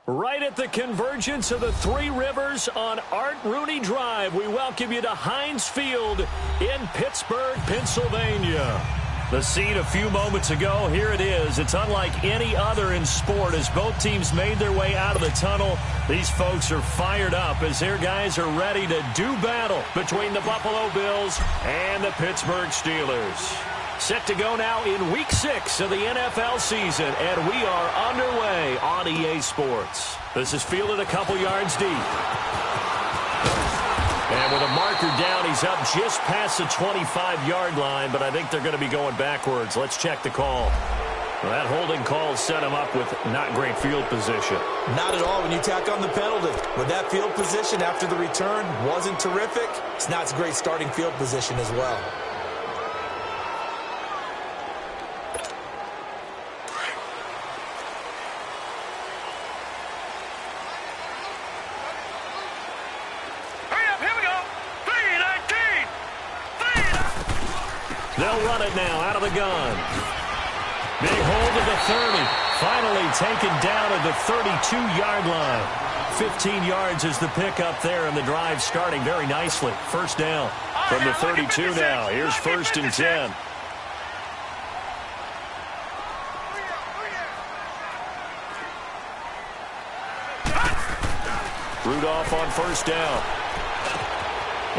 Right at the convergence of the Three Rivers on Art Rooney Drive, we welcome you to Heinz Field in Pittsburgh, Pennsylvania. The scene a few moments ago, here it is. It's unlike any other in sport as both teams made their way out of the tunnel. These folks are fired up as their guys are ready to do battle between the Buffalo Bills and the Pittsburgh Steelers. Set to go now in Week 6 of the NFL season, and we are underway on EA Sports. This is fielded a couple yards deep. And with a marker down, he's up just past the 25-yard line, but I think they're going to be going backwards. Let's check the call. Well, that holding call set him up with not great field position. Not at all when you tack on the penalty. With that field position after the return wasn't terrific, it's not a great starting field position as well. They'll run it now out of the gun. Big hold of the 30. Finally taken down at the 32-yard line. 15 yards is the pickup there, and the drive starting very nicely. First down from the 32 now. Here's 1st and 10. Rudolph on 1st down.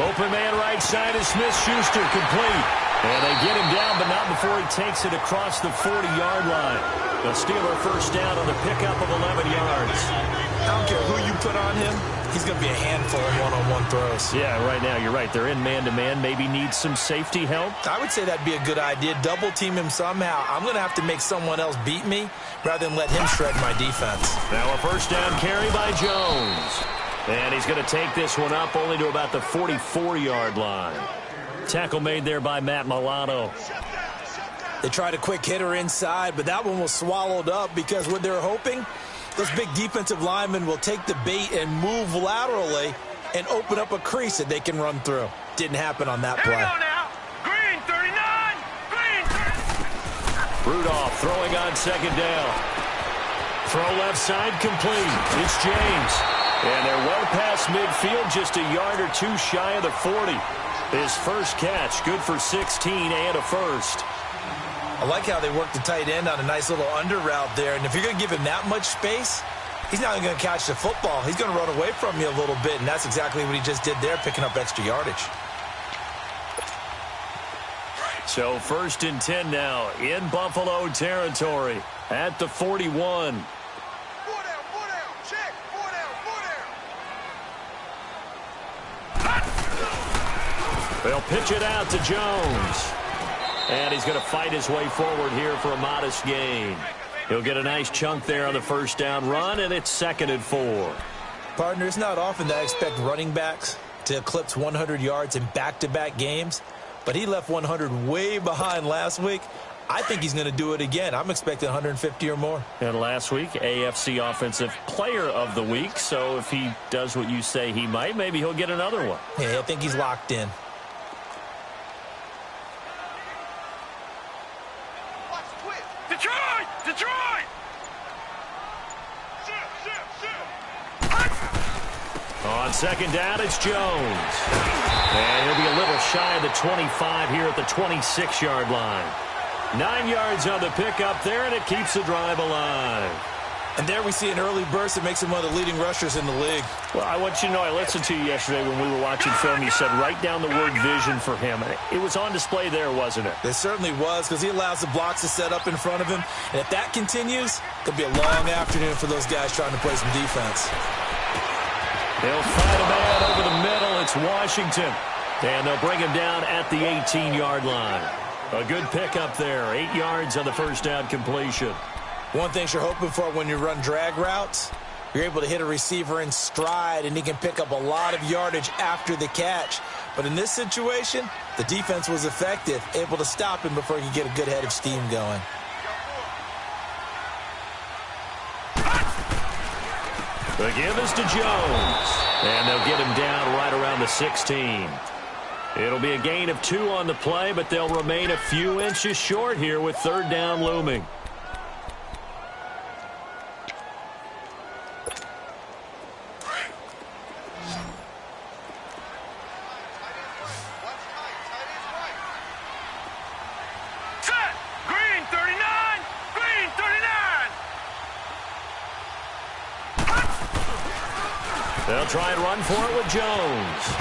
Open man right side is Smith-Schuster, complete. And they get him down, but not before he takes it across the 40-yard line. The Steeler first down on the pickup of 11 yards. I don't care who you put on him. He's going to be a handful of one-on-one throws. Yeah, right now, you're right. They're in man-to-man. Maybe need some safety help. I would say that'd be a good idea. Double-team him somehow. I'm going to have to make someone else beat me rather than let him shred my defense. Now a first down carry by Jones. And he's going to take this one up only to about the 44-yard line. Tackle made there by Matt Milano. They tried a quick hitter inside, but that one was swallowed up because what they're hoping, those big defensive linemen will take the bait and move laterally and open up a crease that they can run through. Didn't happen on that play. Here we go now. Green 39. Green. Rudolph throwing on 2nd down. Throw left side complete. It's James. And they're well Makes midfield just a yard or two shy of the 40. His first catch, good for 16 and a first. I like how they work the tight end on a nice little under route there. And if you're going to give him that much space, he's not going to catch the football. He's going to run away from you a little bit, and that's exactly what he just did there, picking up extra yardage. So 1st and 10 now in Buffalo territory at the 41. They'll pitch it out to Jones. And he's going to fight his way forward here for a modest gain. He'll get a nice chunk there on the first down run, and it's 2nd and 4. Partner, it's not often that I expect running backs to eclipse 100 yards in back-to-back games, but he left 100 way behind last week. I think he's going to do it again. I'm expecting 150 or more. And last week, AFC Offensive Player of the Week. So if he does what you say he might, maybe he'll get another one. Yeah, I think he's locked in. Detroit! Detroit! On 2nd down, it's Jones. And he'll be a little shy of the 25 here at the 26-yard line. 9 yards on the pickup there, and it keeps the drive alive. And there we see an early burst that makes him one of the leading rushers in the league. Well, I want you to know, I listened to you yesterday when we were watching film. You said write down the word vision for him. It was on display there, wasn't it? It certainly was, because he allows the blocks to set up in front of him. And if that continues, it'll be a long afternoon for those guys trying to play some defense. They'll fight a man over the middle. It's Washington. And they'll bring him down at the 18-yard line. A good pickup there. 8 yards on the first down completion. One thing you're hoping for when you run drag routes, you're able to hit a receiver in stride, and he can pick up a lot of yardage after the catch. But in this situation, the defense was effective, able to stop him before he could get a good head of steam going. The give is to Jones. And they'll get him down right around the 16. It'll be a gain of 2 on the play, but they'll remain a few inches short here with 3rd down looming. Set! Green 39! Green 39! They'll try and run for it with Jones.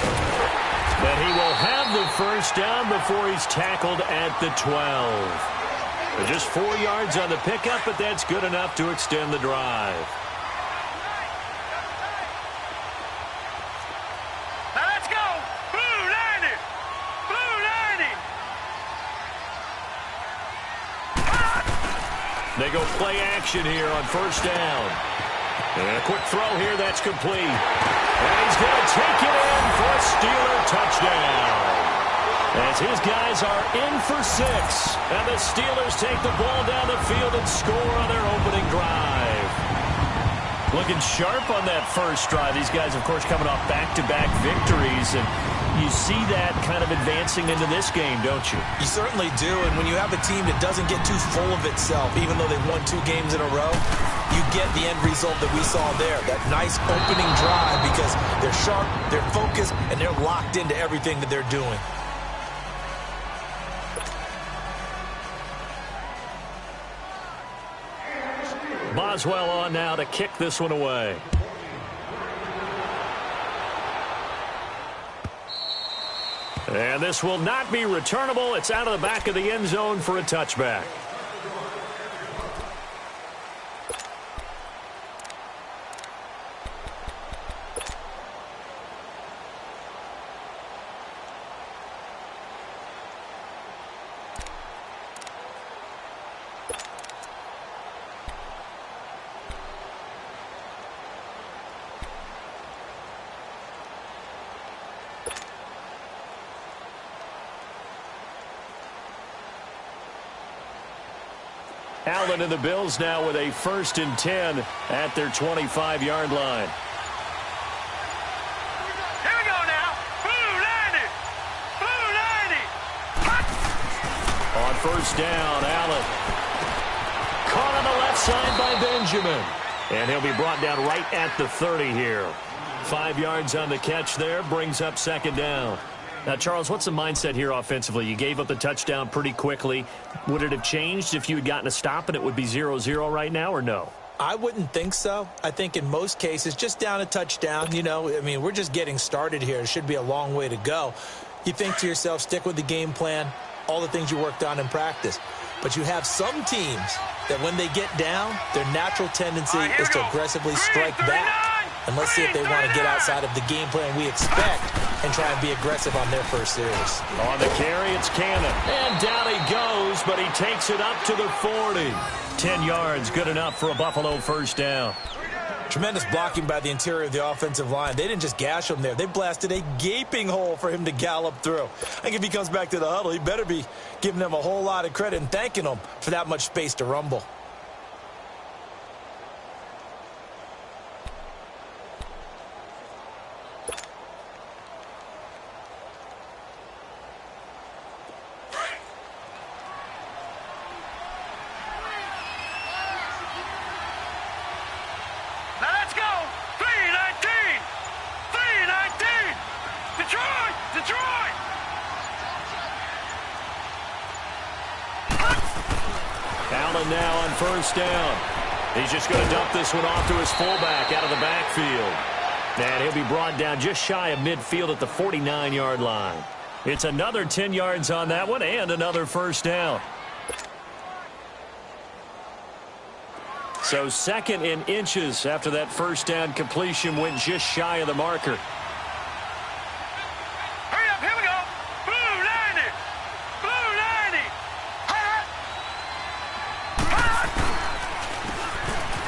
But he will have the first down before he's tackled at the 12. Just 4 yards on the pickup, but that's good enough to extend the drive. Now let's go! Blue 90! Blue 90! They go play action here on first down. And a quick throw here, that's complete. And he's going to take it in for a Steeler touchdown. As his guys are in for 6. And the Steelers take the ball down the field and score on their opening drive. Looking sharp on that first drive. These guys, of course, coming off back-to-back victories. And you see that kind of advancing into this game, don't you? You certainly do, and when you have a team that doesn't get too full of itself, even though they've won 2 games in a row, you get the end result that we saw there, that nice opening drive, because they're sharp, they're focused, and they're locked into everything that they're doing. Boswell on now to kick this one away. And this will not be returnable. It's out of the back of the end zone for a touchback. Allen and the Bills now with a 1st and 10 at their 25-yard line. Here we go now. Blue 90! Blue 90! On first down, Allen. Caught on the left side by Benjamin. And he'll be brought down right at the 30 here. 5 yards on the catch there, brings up second down. Now, Charles, what's the mindset here offensively? You gave up the touchdown pretty quickly. Would it have changed if you had gotten a stop and it would be 0-0 right now, or no? I wouldn't think so. I think in most cases, just down a touchdown, we're just getting started here. It should be a long way to go. You think to yourself, stick with the game plan, all the things you worked on in practice. But you have some teams that when they get down, their natural tendency is to aggressively strike back. And let's see if they want to get outside of the game plan we expect and try and be aggressive on their first series. On the carry, it's Canale. And down he goes, but he takes it up to the 40. 10 yards, good enough for a Buffalo first down. Tremendous blocking by the interior of the offensive line. They didn't just gash him there. They blasted a gaping hole for him to gallop through. I think if he comes back to the huddle, he better be giving them a whole lot of credit and thanking them for that much space to rumble. Allen now on first down. He's just going to dump this one off to his fullback out of the backfield. And he'll be brought down just shy of midfield at the 49-yard line. It's another 10 yards on that one and another first down. So second in inches after that first down completion went just shy of the marker. Hurry up, here we go. Blue 90. Blue 90.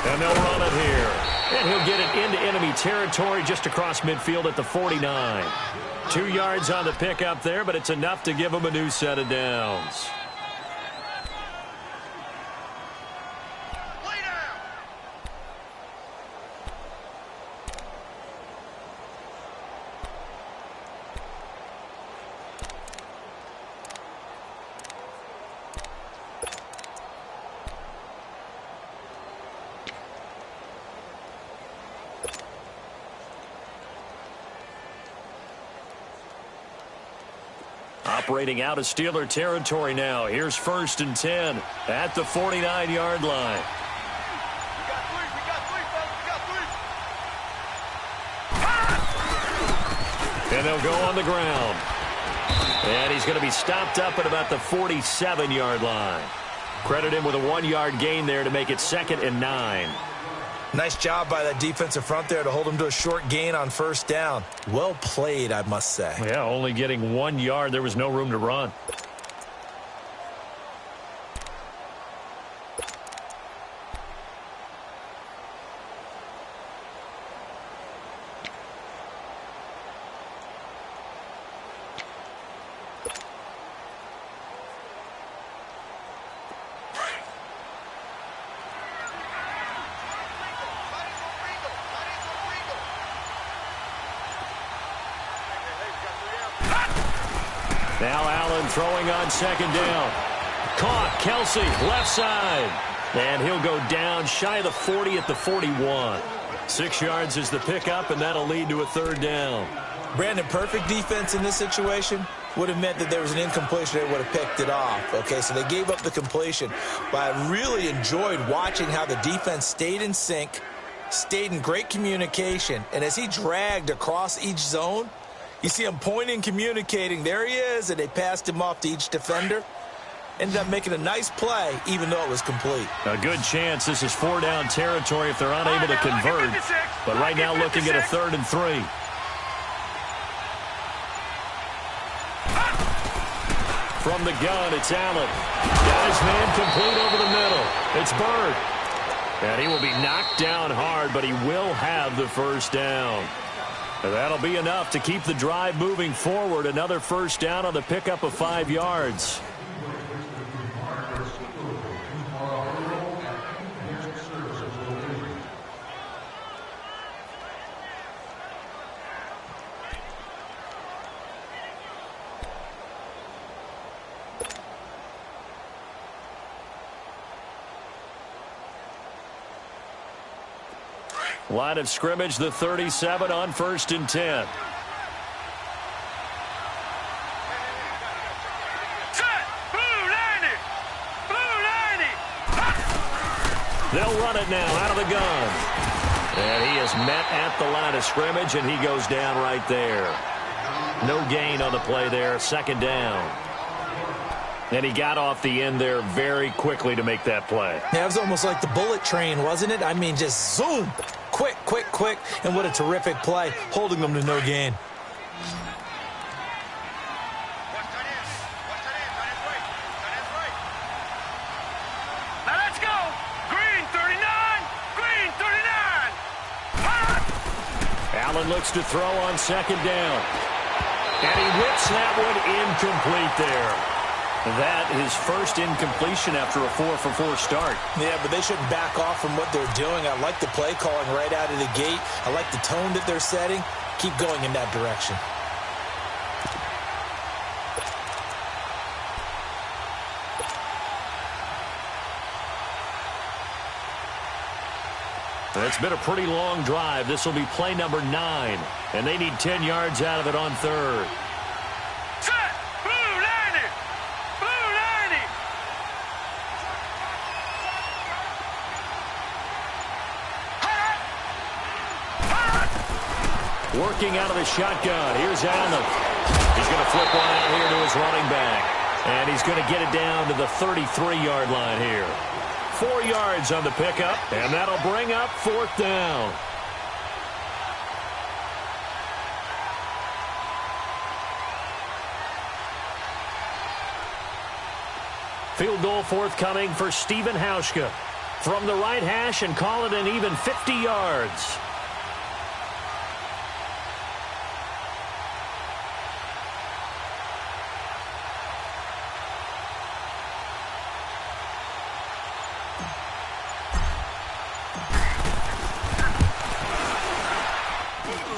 And they'll run it here. And he'll get it into enemy territory just across midfield at the 49. 2 yards on the pickup there, but it's enough to give him a new set of downs. Operating out of Steeler territory now. Here's 1st and 10 at the 49-yard line. We got three, fellas. We got three. And they'll go on the ground. And he's going to be stopped up at about the 47-yard line. Credit him with a 1-yard gain there to make it 2nd and 9. Nice job by that defensive front there to hold him to a short gain on first down. Well played, I must say. Yeah, only getting 1 yard. There was no room to run. Now Allen throwing on 2nd down. Caught. Kelsey, left side. And he'll go down shy of the 40 at the 41. 6 yards is the pickup, and that'll lead to a 3rd down. Brandon, perfect defense in this situation would have meant that there was an incompletion. They would have picked it off. Okay, so they gave up the completion. But I really enjoyed watching how the defense stayed in sync, stayed in great communication. And as he dragged across each zone, you see him pointing, communicating. There he is, and they passed him off to each defender. Ended up making a nice play, even though it was complete. A good chance this is 4-down territory if they're unable to convert. But right now looking at a 3rd and 3. From the gun, it's Allen. Got his man complete over the middle. It's Bird. And he will be knocked down hard, but he will have the first down. That'll be enough to keep the drive moving forward. Another first down on the pickup of 5 yards. Line of scrimmage, the 37 on 1st and 10. They'll run it now out of the gun. And he is met at the line of scrimmage, and he goes down right there. No gain on the play there, 2nd down. And he got off the end there very quickly to make that play. Yeah, it was almost like the bullet train, wasn't it? I mean, just zoom. Quick, quick, quick. And what a terrific play, holding them to no gain. Now let's go. Green 39. Green 39. Allen looks to throw on 2nd down. And he whips that one incomplete there. That is first incompletion after a 4-for-4 start. Yeah, but they shouldn't back off from what they're doing. I like the play calling right out of the gate. I like the tone that they're setting. Keep going in that direction. It's been a pretty long drive. This will be play number 9. And they need 10 yards out of it on 3rd. Working out of the shotgun. Here's Allen. He's going to flip one out here to his running back. And he's going to get it down to the 33-yard line here. 4 yards on the pickup, and that'll bring up 4th down. Field goal forthcoming for Stephen Hauschka. From the right hash and call it an even 50 yards.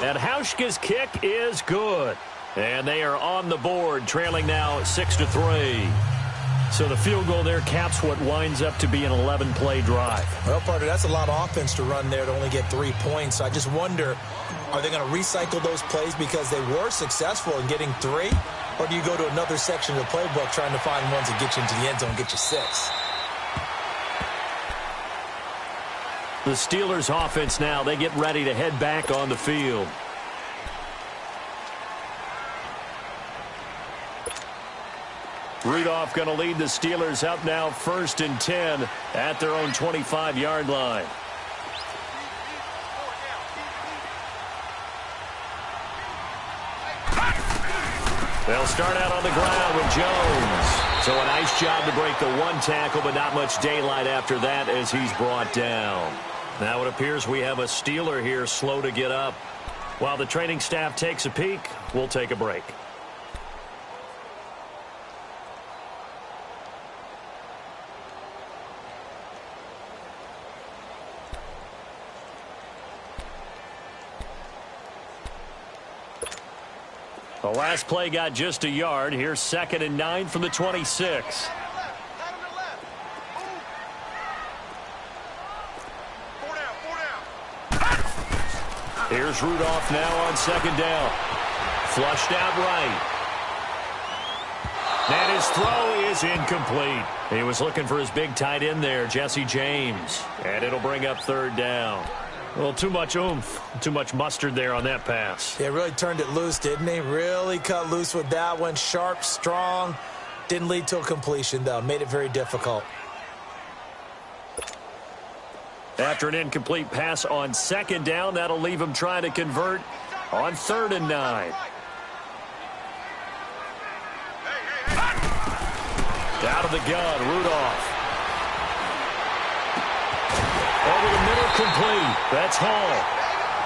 And Hauschka's kick is good. And they are on the board, trailing now 6-3. So the field goal there caps what winds up to be an 11-play drive. Well, partner, that's a lot of offense to run there to only get 3 points. I just wonder, are they going to recycle those plays because they were successful in getting 3? Or do you go to another section of the playbook trying to find ones that get you into the end zone and get you 6? The Steelers offense now, they get ready to head back on the field. Rudolph going to lead the Steelers up now 1st and 10 at their own 25-yard line. They'll start out on the ground with Jones. So a nice job to break the 1 tackle, but not much daylight after that as he's brought down. Now it appears we have a Steeler here slow to get up. While the training staff takes a peek, we'll take a break. The last play got just a yard. Here's 2nd and 9 from the 26. Here's Rudolph now on 2nd down. Flushed out right. And his throw is incomplete. He was looking for his big tight end there, Jesse James. And it'll bring up 3rd down. Well, too much oomph, too much mustard there on that pass. Yeah, really turned it loose, didn't he? Really cut loose with that one. Sharp, strong. Didn't lead to a completion, though. Made it very difficult. After an incomplete pass on 2nd down, that'll leave him trying to convert on 3rd and 9. Out of the gun, Rudolph. Over the middle, complete. That's Hall.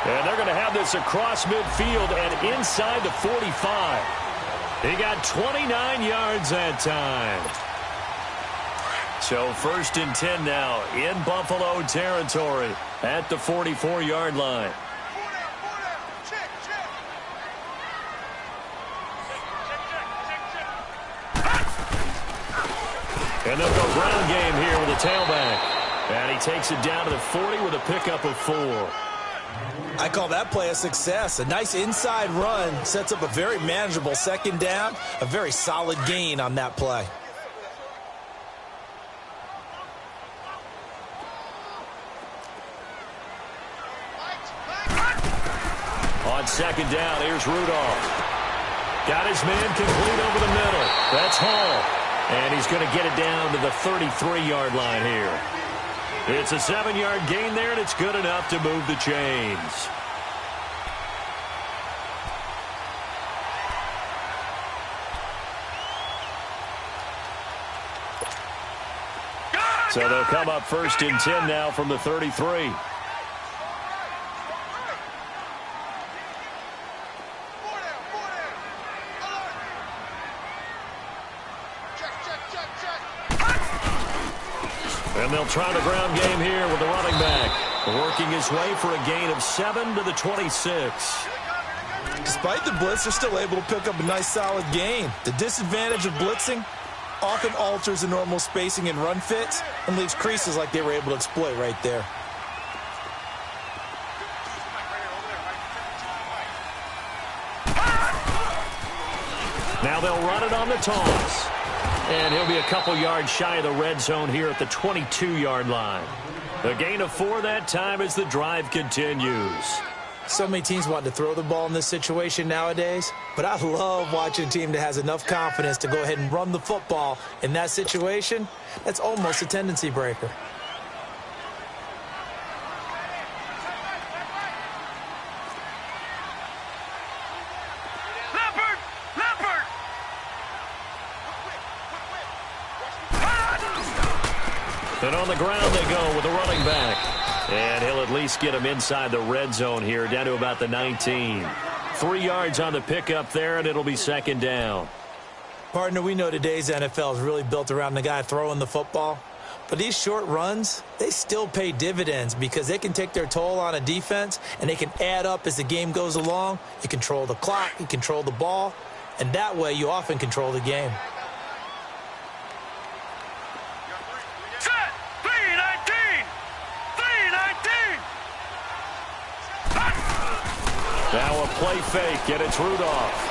And they're going to have this across midfield and inside the 45. He got 29 yards that time. So 1st and 10 now in Buffalo territory at the 44-yard line. And they'll go ground game here with a tailback. And he takes it down to the 40 with a pickup of 4. I call that play a success. A nice inside run sets up a very manageable second down, a very solid gain on that play. On second down, here's Rudolph. Got his man complete over the middle. That's Hall. And he's going to get it down to the 33-yard line here. It's a 7-yard gain there, and it's good enough to move the chains. So they'll come up 1st and 10 now from the 33. And they'll try the ground game here with the running back. Working his way for a gain of 7 to the 26. Despite the blitz, they're still able to pick up a nice solid gain. The disadvantage of blitzing often alters the normal spacing and run fits and leaves creases like they were able to exploit right there. Now they'll run it on the toss. And he'll be a couple yards shy of the red zone here at the 22-yard line. A gain of 4 that time as the drive continues. So many teams want to throw the ball in this situation nowadays, but I love watching a team that has enough confidence to go ahead and run the football in that situation. That's almost a tendency breaker. And on the ground they go with the running back. And he'll at least get him inside the red zone here, down to about the 19. 3 yards on the pickup there, and it'll be second down. Partner, we know today's NFL is really built around the guy throwing the football. But these short runs, they still pay dividends because they can take their toll on a defense, and they can add up as the game goes along. You control the clock, you control the ball, and that way you often control the game. Now a play fake, and it's Rudolph.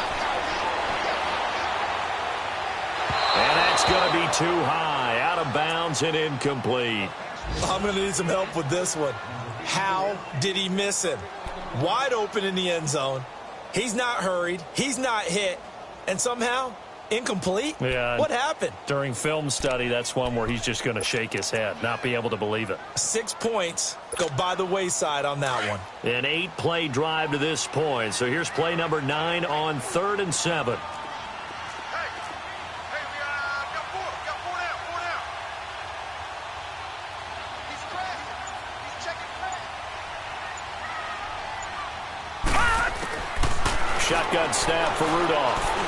And that's going to be too high, out of bounds and incomplete. I'm going to need some help with this one. How did he miss him? Wide open in the end zone. He's not hurried. He's not hit. And somehow, incomplete? Yeah. What happened? During film study, that's one where he's just going to shake his head, not be able to believe it. 6 points go by the wayside on that one. An 8-play drive to this point. So here's play number 9 on 3rd and 7. Shotgun snap for Rudolph.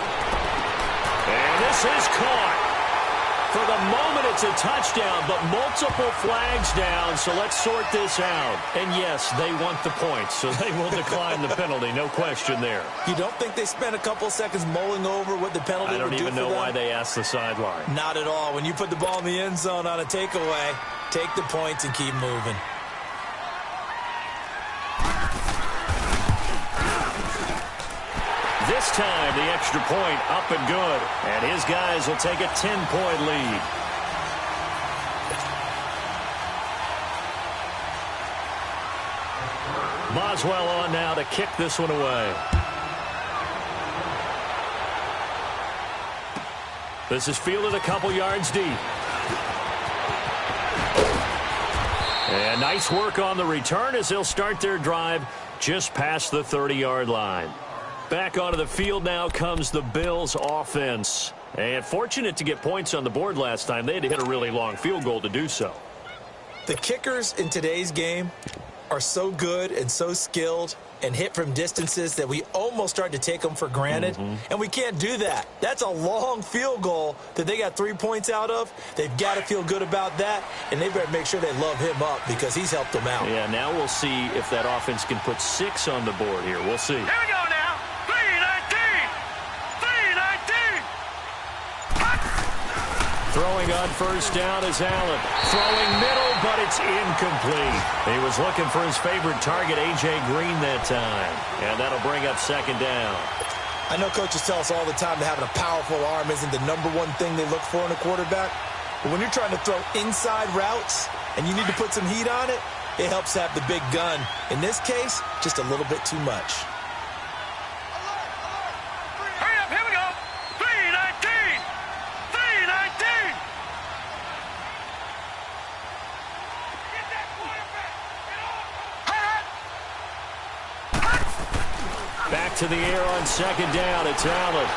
And this is caught. For the moment, it's a touchdown, but multiple flags down, so let's sort this out. And yes, they want the points, so they will decline the penalty, no question there. You don't think they spent a couple seconds mulling over what the penalty would do for them? I don't even know why they asked the sideline. Not at all. When you put the ball in the end zone on a takeaway, take the points and keep moving. This time, the extra point up and good. And his guys will take a 10-point lead. Boswell on now to kick this one away. This is fielded a couple yards deep. And nice work on the return as they'll start their drive just past the 30-yard line. Back onto the field now comes the Bills offense. And fortunate to get points on the board last time. They had to hit a really long field goal to do so. The kickers in today's game are so good and so skilled and hit from distances that we almost start to take them for granted. And we can't do that. That's a long field goal that they got 3 points out of. They've got to feel good about that, and they better make sure they love him up because he's helped them out. Yeah, now we'll see if that offense can put 6 on the board here. We'll see. Here we go now. 3-19. Throwing on first down is Allen. Throwing middle but it's incomplete. He was looking for his favorite target, A.J. Green, that time. And that'll bring up second down. I know coaches tell us all the time that having a powerful arm isn't the #1 thing they look for in a quarterback. But when you're trying to throw inside routes and you need to put some heat on it, it helps have the big gun. In this case, just a little bit too much. Hurry up, here we go. 3-19. 3-19. Get that quarterback. Back to the air on second down. It's Allen.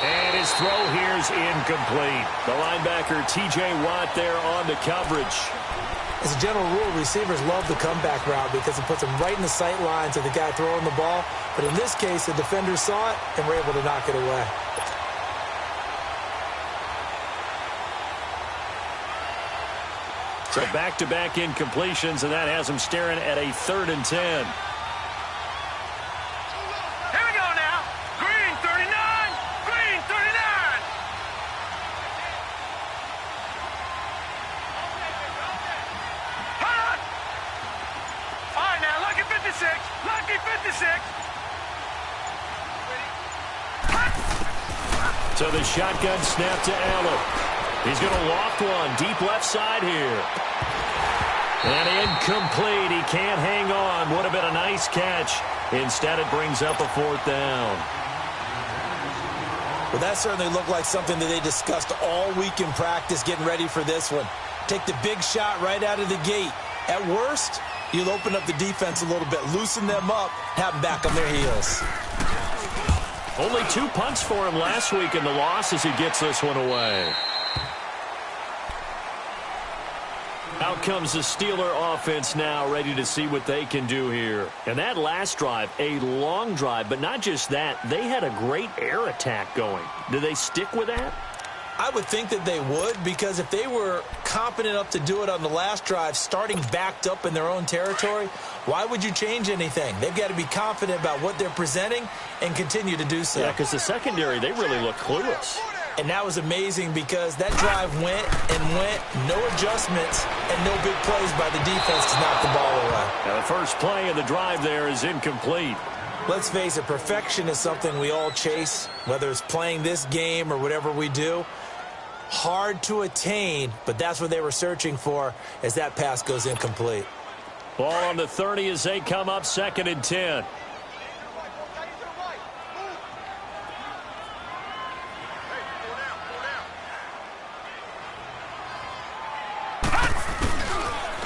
And his throw here is incomplete. The linebacker, T.J. Watt, there on the coverage. As a general rule, receivers love the comeback route because it puts them right in the sight lines of the guy throwing the ball. But in this case, the defenders saw it and were able to knock it away. So back-to-back incompletions, and that has him staring at a 3rd and 10. Here we go now. Green 39. Green 39. Hold on. All right, now, lucky 56. Lucky 56. So the shotgun snap to Allen. He's going to loft one deep left side here. And incomplete. He can't hang on. Would have been a nice catch. Instead, it brings up a 4th down. Well, that certainly looked like something that they discussed all week in practice getting ready for this one. Take the big shot right out of the gate. At worst, you'll open up the defense a little bit, loosen them up, have them back on their heels. Only 2 punts for him last week in the loss as he gets this one away. Out comes the Steeler offense now, ready to see what they can do here. And that last drive, a long drive, but not just that. They had a great air attack going. Do they stick with that? I would think that they would, because if they were competent enough to do it on the last drive, starting backed up in their own territory, why would you change anything? They've got to be confident about what they're presenting and continue to do so. Yeah, because the secondary, they really look clueless. And that was amazing because that drive went and went, no adjustments, and no big plays by the defense to knock the ball away. Now the first play of the drive there is incomplete. Let's face it, perfection is something we all chase, whether it's playing this game or whatever we do. Hard to attain, but that's what they were searching for as that pass goes incomplete. Ball on the 30 as they come up 2nd and 10.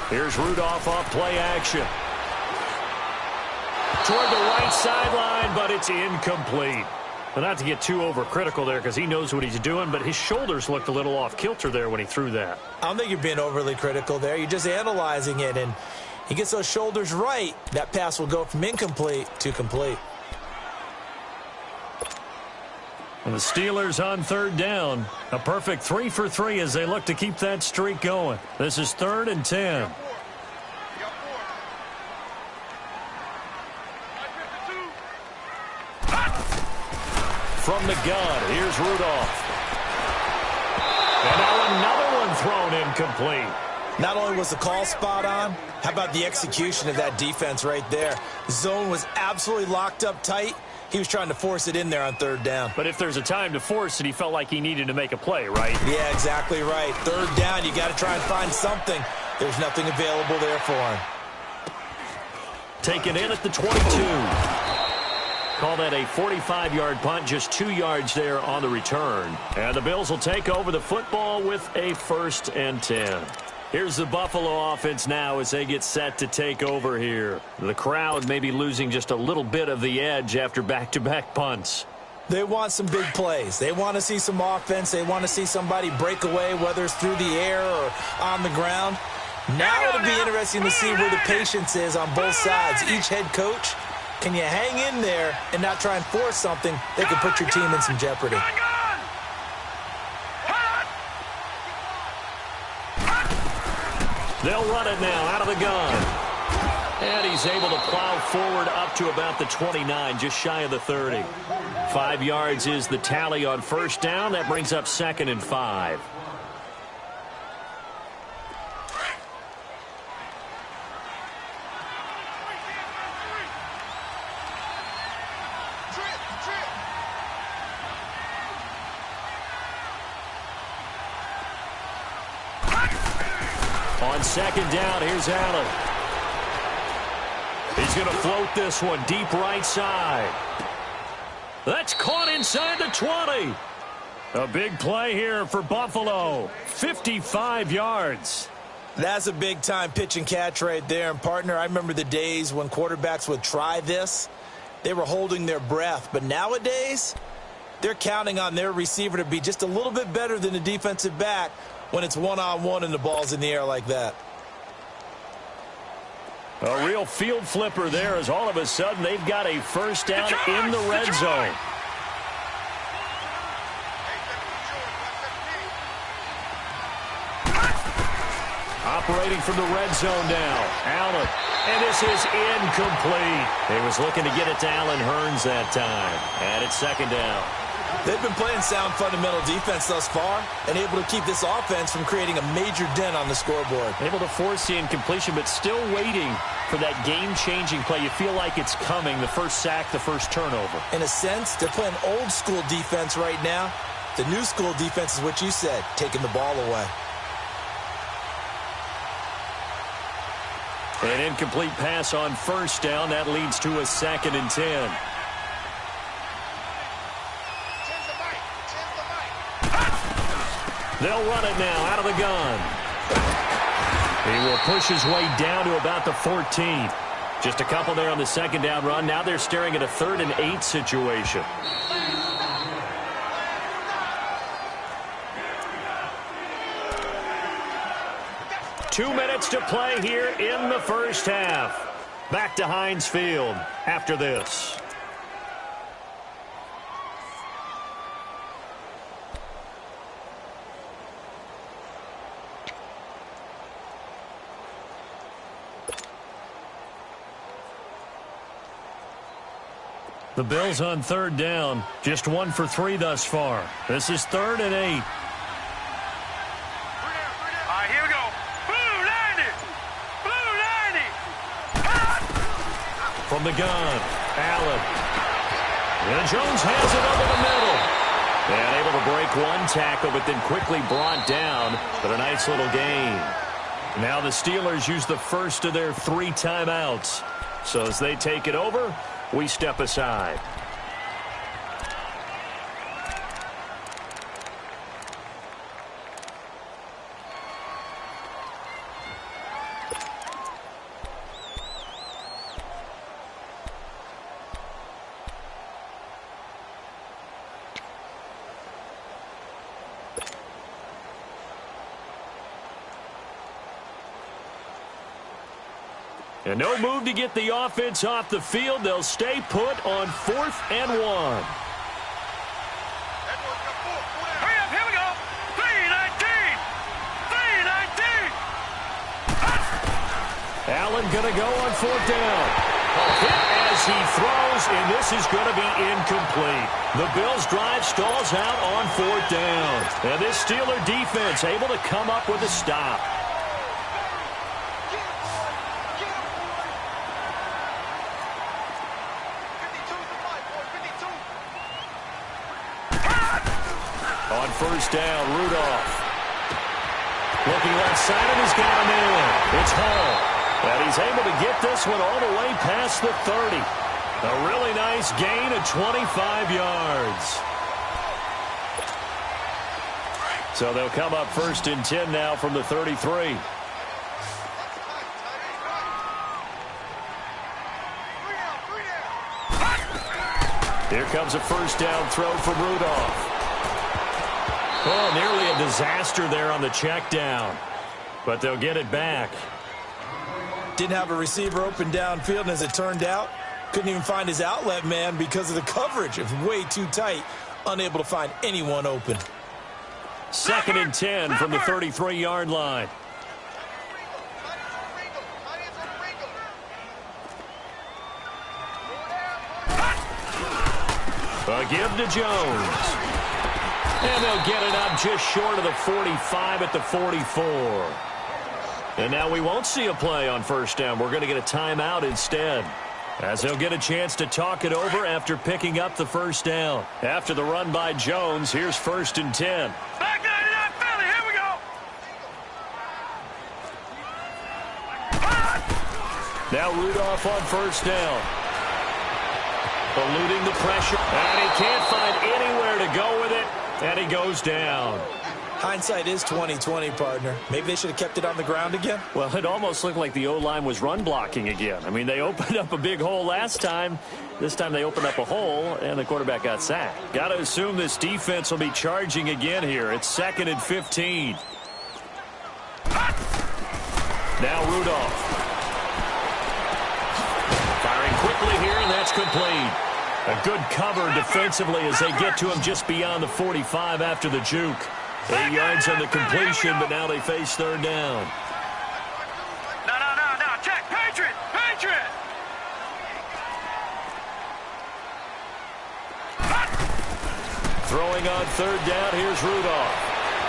Here's Rudolph off play action. Toward the right sideline, but it's incomplete. Well, not to get too overcritical there because he knows what he's doing, but his shoulders looked a little off kilter there when he threw that. I don't think you're being overly critical there. You're just analyzing it, and he gets those shoulders right. That pass will go from incomplete to complete. And the Steelers on 3rd down. A perfect 3 for 3 as they look to keep that streak going. This is 3rd and 10. From the gun, here's Rudolph. And now another one thrown incomplete. Not only was the call spot on, how about the execution of that defense right there? Zone was absolutely locked up tight. He was trying to force it in there on 3rd down. But if there's a time to force it, he felt like he needed to make a play, right? Yeah, exactly right. 3rd down, you got to try and find something. There's nothing available there for him. Taken in at the 22. Call that a 45-yard punt, just 2 yards there on the return. And the Bills will take over the football with a 1st and 10. Here's the Buffalo offense now as they get set to take over here. The crowd may be losing just a little bit of the edge after back-to-back punts. They want some big plays. They want to see some offense. They want to see somebody break away, whether it's through the air or on the ground. Now it'll be interesting to see where the patience is on both sides. Each head coach, can you hang in there and not try and force something that could put your team in some jeopardy? They'll run it now out of the gun. And he's able to plow forward up to about the 29, just shy of the 30. 5 yards is the tally on 1st down. That brings up 2nd and 5. On second down, here's Allen. He's going to float this one deep right side. That's caught inside the 20. A big play here for Buffalo. 55 yards. That's a big-time pitch and catch right there. And, partner, I remember the days when quarterbacks would try this. They were holding their breath. But nowadays, they're counting on their receiver to be just a little bit better than the defensive back when it's one-on-one and the ball's in the air like that. A real field flipper there as all of a sudden they've got a first down in the red zone. Operating from the red zone now. Allen. And this is incomplete. He was looking to get it to Allen Hurns that time. And it's second down. They've been playing sound fundamental defense thus far and able to keep this offense from creating a major dent on the scoreboard. Able to force the incompletion, but still waiting for that game-changing play. You feel like it's coming, the first sack, the first turnover. In a sense, they're playing old-school defense right now. The new-school defense is what you said, taking the ball away. An incomplete pass on first down. That leads to a 2nd and 10. They'll run it now out of the gun. He will push his way down to about the 14. Just a couple there on the second down run. Now they're staring at a 3rd and 8 situation. Two minutes to play here in the first half. Back to Heinz Field after this. The Bills on 3rd down. Just 1 for 3 thus far. This is 3rd and 8. All right, here we go. Blue 90. Blue 90. From the gun, Allen. And Jones has it over the middle. And able to break one tackle, but then quickly brought down. But a nice little gain. Now the Steelers use the first of their 3 timeouts. So as they take it over, we step aside. And no move to get the offense off the field. They'll stay put on 4th and 1. Hurry up, here we go. 319. 319. Allen going to go on 4th down. A hit as he throws, and this is going to be incomplete. The Bills' drive stalls out on 4th down. And this Steeler defense able to come up with a stop. On 1st down, Rudolph. Looking left side, and he's got him in. It's Hall. And he's able to get this one all the way past the 30. A really nice gain of 25 yards. So they'll come up 1st and 10 now from the 33. Here comes a 1st down throw from Rudolph. Oh, nearly a disaster there on the check down. But they'll get it back. Didn't have a receiver open downfield, and as it turned out, couldn't even find his outlet man because of the coverage. It was way too tight, unable to find anyone open. 2nd and 10 from the 33-yard line. A give to Jones. And they'll get it up just short of the 45 at the 44. And now we won't see a play on 1st down. We're going to get a timeout instead. as he'll get a chance to talk it over after picking up the first down. After the run by Jones, here's 1st and 10. Back 99 Philly, here we go. Now Rudolph on 1st down. Eluding the pressure, and he can't find anywhere to go with it, and he goes down. Hindsight is 20/20, partner. Maybe they should have kept it on the ground again. Well, it almost looked like the O-line was run blocking again. I mean, they opened up a big hole last time. This time they opened up a hole, and the quarterback got sacked. Got to assume this defense will be charging again here. It's 2nd and 15. Now Rudolph. Firing quickly here, and that's complete. A good cover defensively as they get to him just beyond the 45 after the juke. 8 yards on the completion, but now they face 3rd down. No. Check. Patriot. Throwing on 3rd down, here's Rudolph.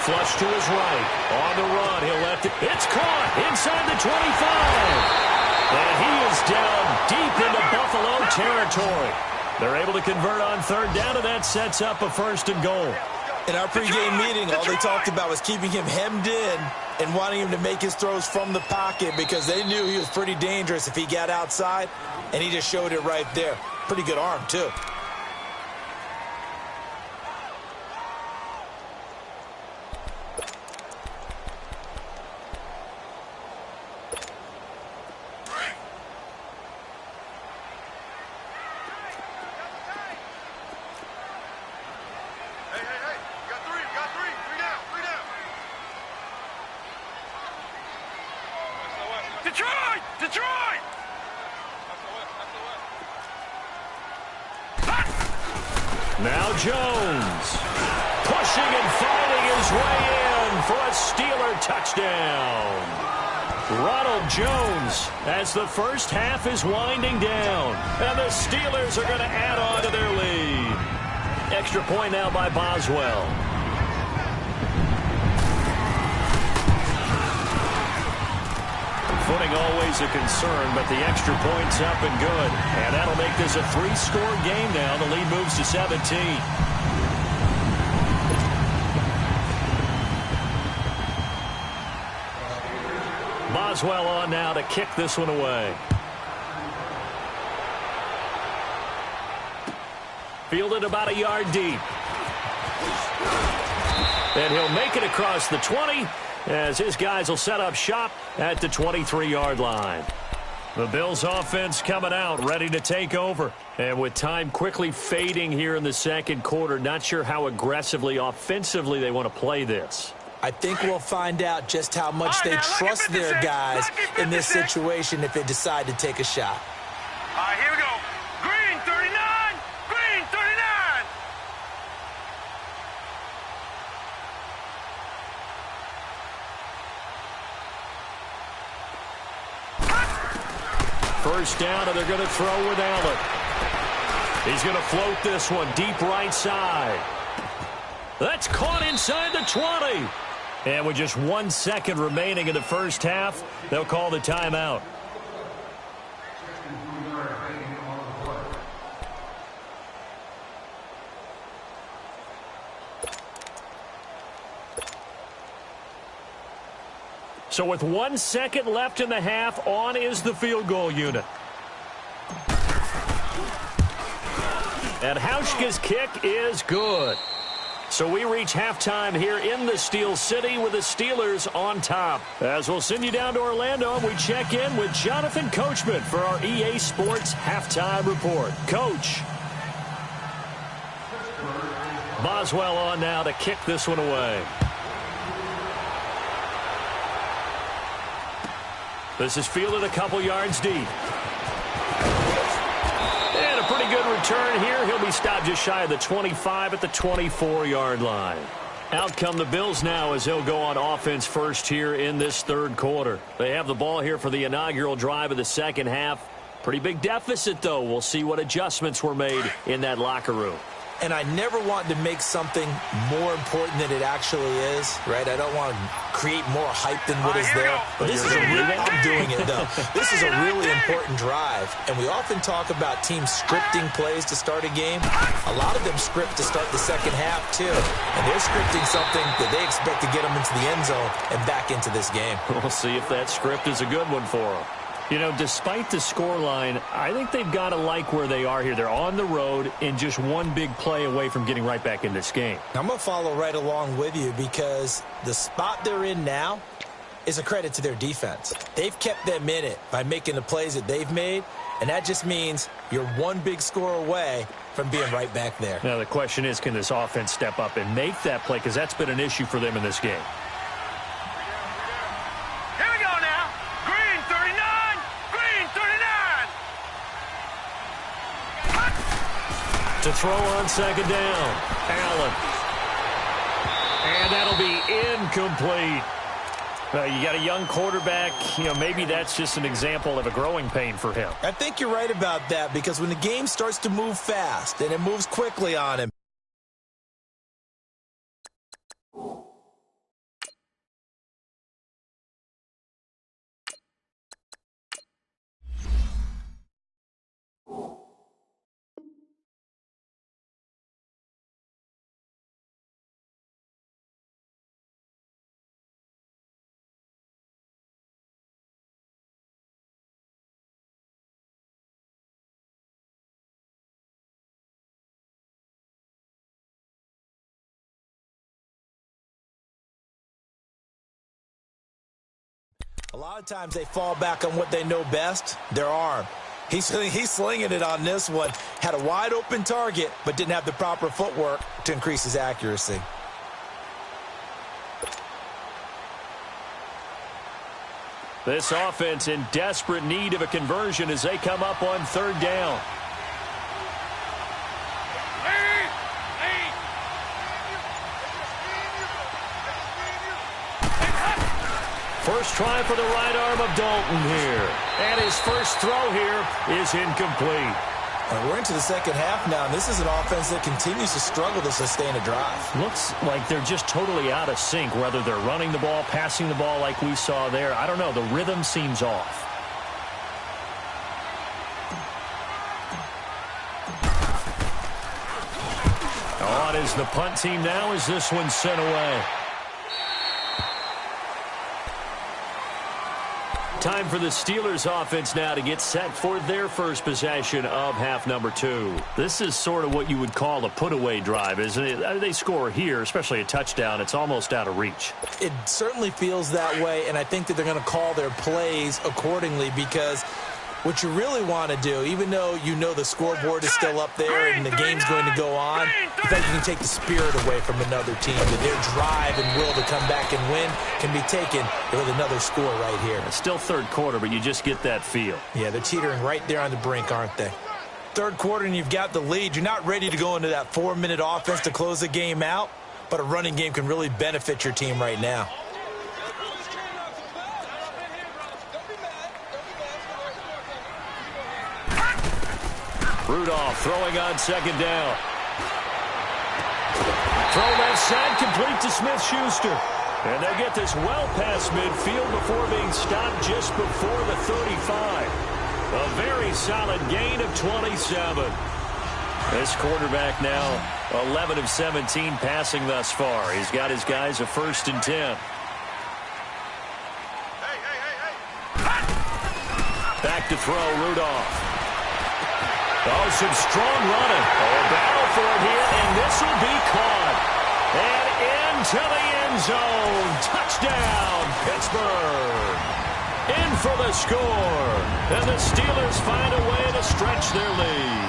Flush to his right. On the run, he'll let it. It's caught inside the 25. And he is down deep into Buffalo territory. They're able to convert on 3rd down, and that sets up a 1st and goal. In our pregame meeting, all they talked about was keeping him hemmed in and wanting him to make his throws from the pocket because they knew he was pretty dangerous if he got outside, and he just showed it right there. Pretty good arm, too. Detroit! Now Jones. Pushing and fighting his way in for a Steeler touchdown. Ronald Jones as the first half is winding down. And the Steelers are going to add on to their lead. Extra point now by Boswell. Footing always a concern, but the extra point's up and good. And that'll make this a 3-score game now. The lead moves to 17. Boswell on now to kick this one away. Fielded about a yard deep. And he'll make it across the 20 as his guys will set up shop at the 23-yard line. The Bills offense coming out, ready to take over. And with time quickly fading here in the second quarter, not sure how aggressively, offensively they want to play this. I think we'll find out just how much they trust their guys in this situation if they decide to take a shot. All right, here we go. Green, 39. Green, 39. First down, and they're going to throw with Allen. He's going to float this one deep right side. That's caught inside the 20. And with just 1 second remaining in the first half, they'll call the timeout. So with 1 second left in the half, on is the field goal unit. And Hauschka's kick is good. So we reach halftime here in the Steel City with the Steelers on top. As we'll send you down to Orlando, and we check in with Jonathan Coachman for our EA Sports Halftime Report. Coach. Boswell on now to kick this one away. This is fielded a couple yards deep. And a pretty good return here. He'll be stopped just shy of the 25 at the 24-yard line. Out come the Bills now as they'll go on offense first here in this third quarter. They have the ball here for the inaugural drive of the second half. Pretty big deficit, though. We'll see what adjustments were made in that locker room. and I never want to make something more important than it actually is, right? I don't want to create more hype than what is there. But this is I'm doing it, though. This is a really important drive, and we often talk about teams scripting plays to start a game. A lot of them script to start the second half, too, and they're scripting something that they expect to get them into the end zone and back into this game. We'll see if that script is a good one for them. You know, despite the scoreline, I think they've got to like where they are here. They're on the road and just one big play away from getting right back in this game. I'm going to follow right along with you because the spot they're in now is a credit to their defense. They've kept them in it by making the plays that they've made, and that just means you're one big score away from being right back there. Now, the question is, can this offense step up and make that play? Because that's been an issue for them in this game. To throw on second down, Allen. And that'll be incomplete. You got a young quarterback. You know, maybe that's just an example of a growing pain for him. I think you're right about that because when the game starts to move fast and it moves quickly on him, a lot of times they fall back on what they know best, their arm. He's slinging it on this one. Had a wide open target, but didn't have the proper footwork to increase his accuracy. This offense in desperate need of a conversion as they come up on third down. First try for the right arm of Dalton here. And his first throw here is incomplete. We're into the second half now, and this is an offense that continues to struggle to sustain a drive. Looks like they're just totally out of sync, whether they're running the ball, passing the ball like we saw there. I don't know. The rhythm seems off. On is the punt team now as this one's sent away. Time for the Steelers offense now to get set for their first possession of half number 2. This is sort of what you would call a put-away drive, isn't it? They score here, especially a touchdown. It's almost out of reach. It certainly feels that way, and I think that they're going to call their plays accordingly because what you really want to do, even though you know the scoreboard is still up there and the game's going to go on, you think you can take the spirit away from another team, that their drive and will to come back and win can be taken with another score right here. It's still third quarter, but you just get that feel. Yeah, they're teetering right there on the brink, aren't they? Third quarter and you've got the lead. You're not ready to go into that 4-minute offense to close the game out, but a running game can really benefit your team right now. Rudolph throwing on second down. Throw left side, complete to Smith-Schuster. And they get this well past midfield before being stopped just before the 35. A very solid gain of 27. This quarterback now 11 of 17 passing thus far. He's got his guys a 1st and 10. Back to throw, Rudolph. Oh, some strong running. Oh, battle for it here, and this will be caught. And into the end zone. Touchdown, Pittsburgh. In for the score. And the Steelers find a way to stretch their lead.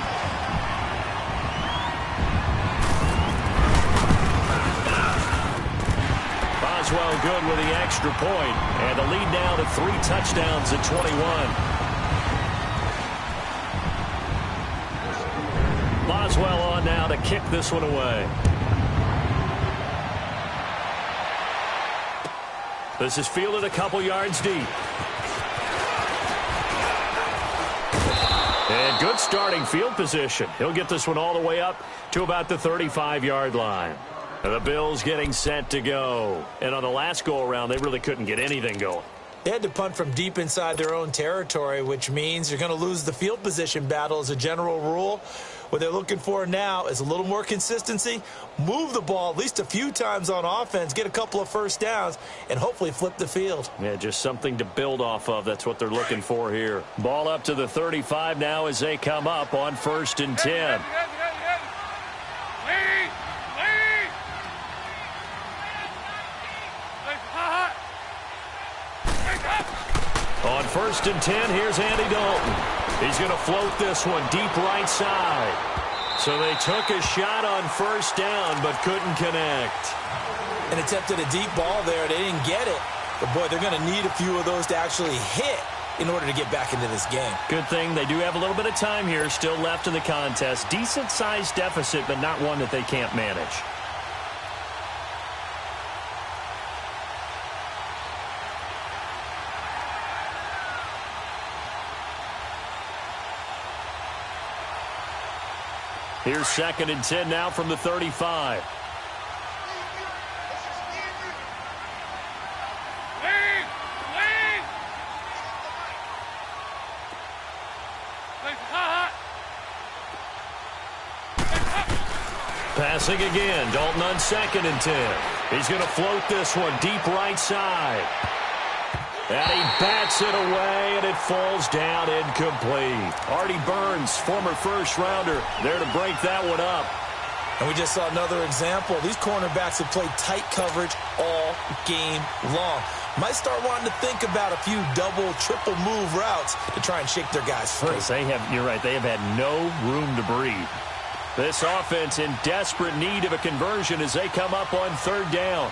Boswell good with the extra point. And the lead now to 3 touchdowns at 21. Boswell on now to kick this one away. This is fielded a couple yards deep. And good starting field position. He'll get this one all the way up to about the 35-yard line. The Bills getting set to go. And on the last go-around, they really couldn't get anything going. They had to punt from deep inside their own territory, which means you're going to lose the field position battle as a general rule. What they're looking for now is a little more consistency, move the ball at least a few times on offense, get a couple of first downs, and hopefully flip the field. Yeah, just something to build off of. That's what they're looking for here. Ball up to the 35 now as they come up on 1st and 10. On 1st and 10, here's Andy Dalton. He's going to float this one deep right side. So they took a shot on 1st down, but couldn't connect. And attempted a deep ball there. They didn't get it. But, boy, they're going to need a few of those to actually hit in order to get back into this game. Good thing they do have a little bit of time here still left in the contest. Decent-sized deficit, but not one that they can't manage. Here's 2nd and 10 now from the 35. Passing again. Dalton on 2nd and 10. He's going to float this one deep right side. And he bats it away, and it falls down incomplete. Artie Burns, former first-rounder, there to break that one up. And we just saw another example. These cornerbacks have played tight coverage all game long. Might start wanting to think about a few double, triple move routes to try and shake their guys free. You're right, they have had no room to breathe. This offense in desperate need of a conversion as they come up on 3rd down.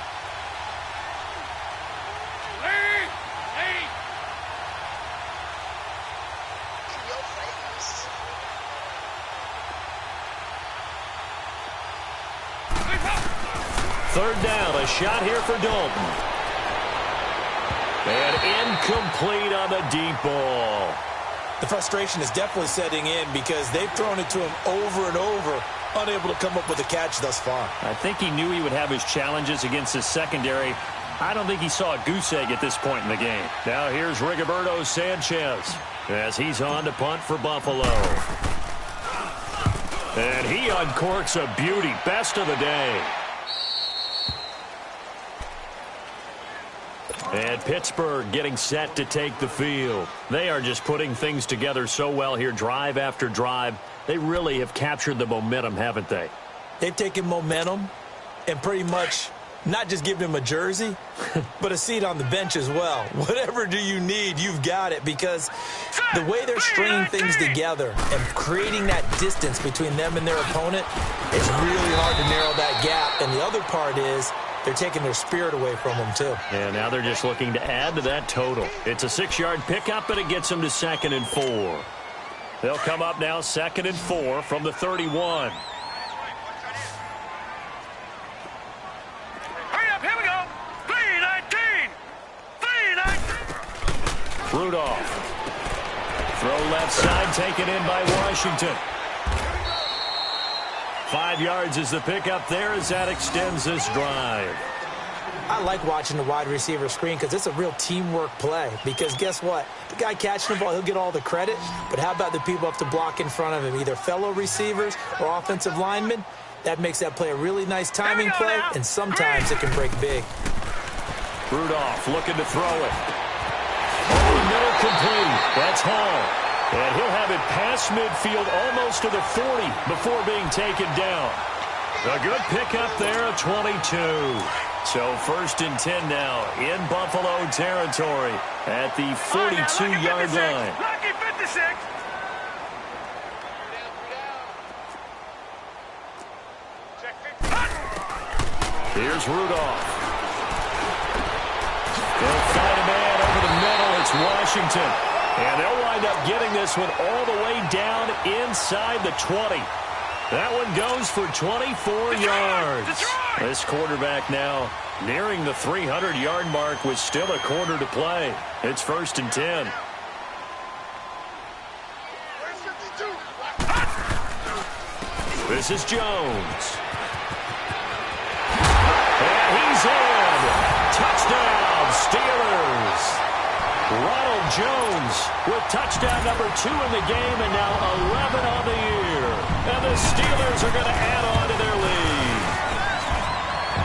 Third down, a shot here for Dalton. And incomplete on the deep ball. The frustration is definitely setting in because they've thrown it to him over and over, unable to come up with a catch thus far. I think he knew he would have his challenges against his secondary. I don't think he saw a goose egg at this point in the game. Now here's Rigoberto Sanchez as he's on to punt for Buffalo. And he uncorks a beauty. Best of the day. And Pittsburgh getting set to take the field. They are just putting things together so well here, drive after drive. They really have captured the momentum, haven't they? They've taken momentum and pretty much not just given him a jersey, but a seat on the bench as well. Whatever do you need, you've got it, because the way they're stringing things together and creating that distance between them and their opponent, it's really hard to narrow that gap. And the other part is they're taking their spirit away from them, too. And now they're just looking to add to that total. It's a 6-yard pickup, and it gets them to 2nd and 4. They'll come up now 2nd and 4 from the 31. Hurry up, here we go. 3-19. 3-19. Rudolph. Throw left side, taken in by Washington. 5 yards is the pickup there as that extends this drive. I like watching the wide receiver screen because it's a real teamwork play. Because guess what? The guy catching the ball, he'll get all the credit. But how about the people up to block in front of him, either fellow receivers or offensive linemen? That makes that play a really nice timing play, and sometimes it can break big. Rudolph looking to throw it. Over the middle, complete. That's Hall. And he'll have it past midfield almost to the 40 before being taken down. A good pickup there at 22. So 1st and 10 now in Buffalo territory at the 42-yard line. Lucky 56. Here's Rudolph. They'll find a man over the middle. It's Washington. And they'll wind up getting this one all the way down inside the 20. That one goes for 24 yards. This quarterback now nearing the 300-yard mark with still a quarter to play. It's 1st and 10. This is Jones. And he's in. Touchdown, Steelers. Ronald Jones with touchdown number 2 in the game and now 11 on the year. And the Steelers are going to add on to their lead.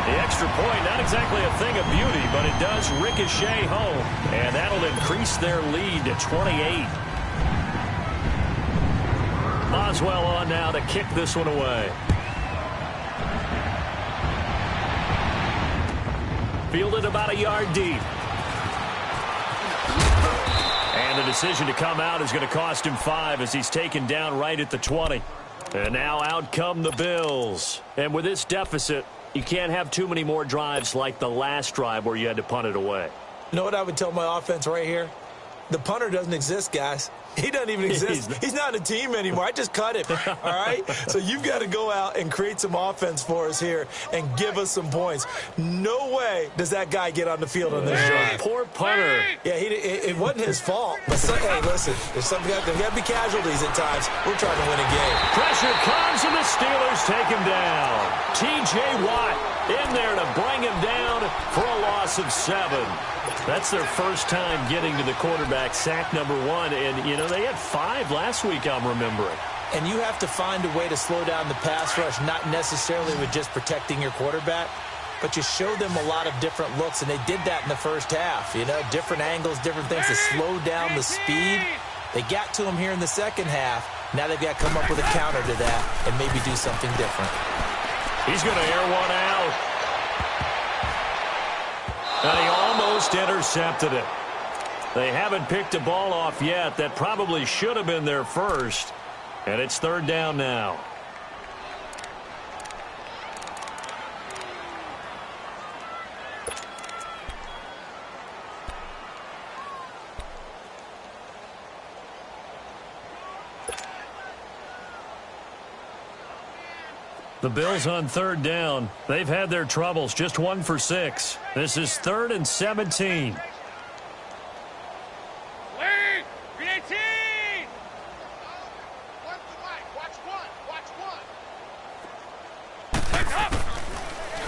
The extra point, not exactly a thing of beauty, but it does ricochet home. And that'll increase their lead to 28. Boswell on now to kick this one away. Fielded about a yard deep. And the decision to come out is going to cost him 5 as he's taken down right at the 20. And now out come the Bills. And with this deficit, you can't have too many more drives like the last drive where you had to punt it away. You know what I would tell my offense right here? The punter doesn't exist, guys. He doesn't even exist. He's not a team anymore. I just cut him, all right? So you've got to go out and create some offense for us here and give us some points. No way does that guy get on the field on this drive. Poor punter. Yeah, it wasn't his fault. But hey, listen, there's got to be casualties at times. We're trying to win a game. Pressure comes and the Steelers take him down. T.J. Watt in there to bring him down for a loss of 7. That's their first time getting to the quarterback, sack number 1. And, you know, they had 5 last week, I'm remembering. And you have to find a way to slow down the pass rush, not necessarily with just protecting your quarterback, but you show them a lot of different looks, and they did that in the first half. You know, different angles, different things to slow down the speed. They got to him here in the second half. Now they've got to come up with a counter to that and maybe do something different. He's going to air one out. And he almost intercepted it. They haven't picked a ball off yet. That probably should have been their first. And it's 3rd down now. The Bills on 3rd down. They've had their troubles. Just 1 for 6. This is 3rd and 17.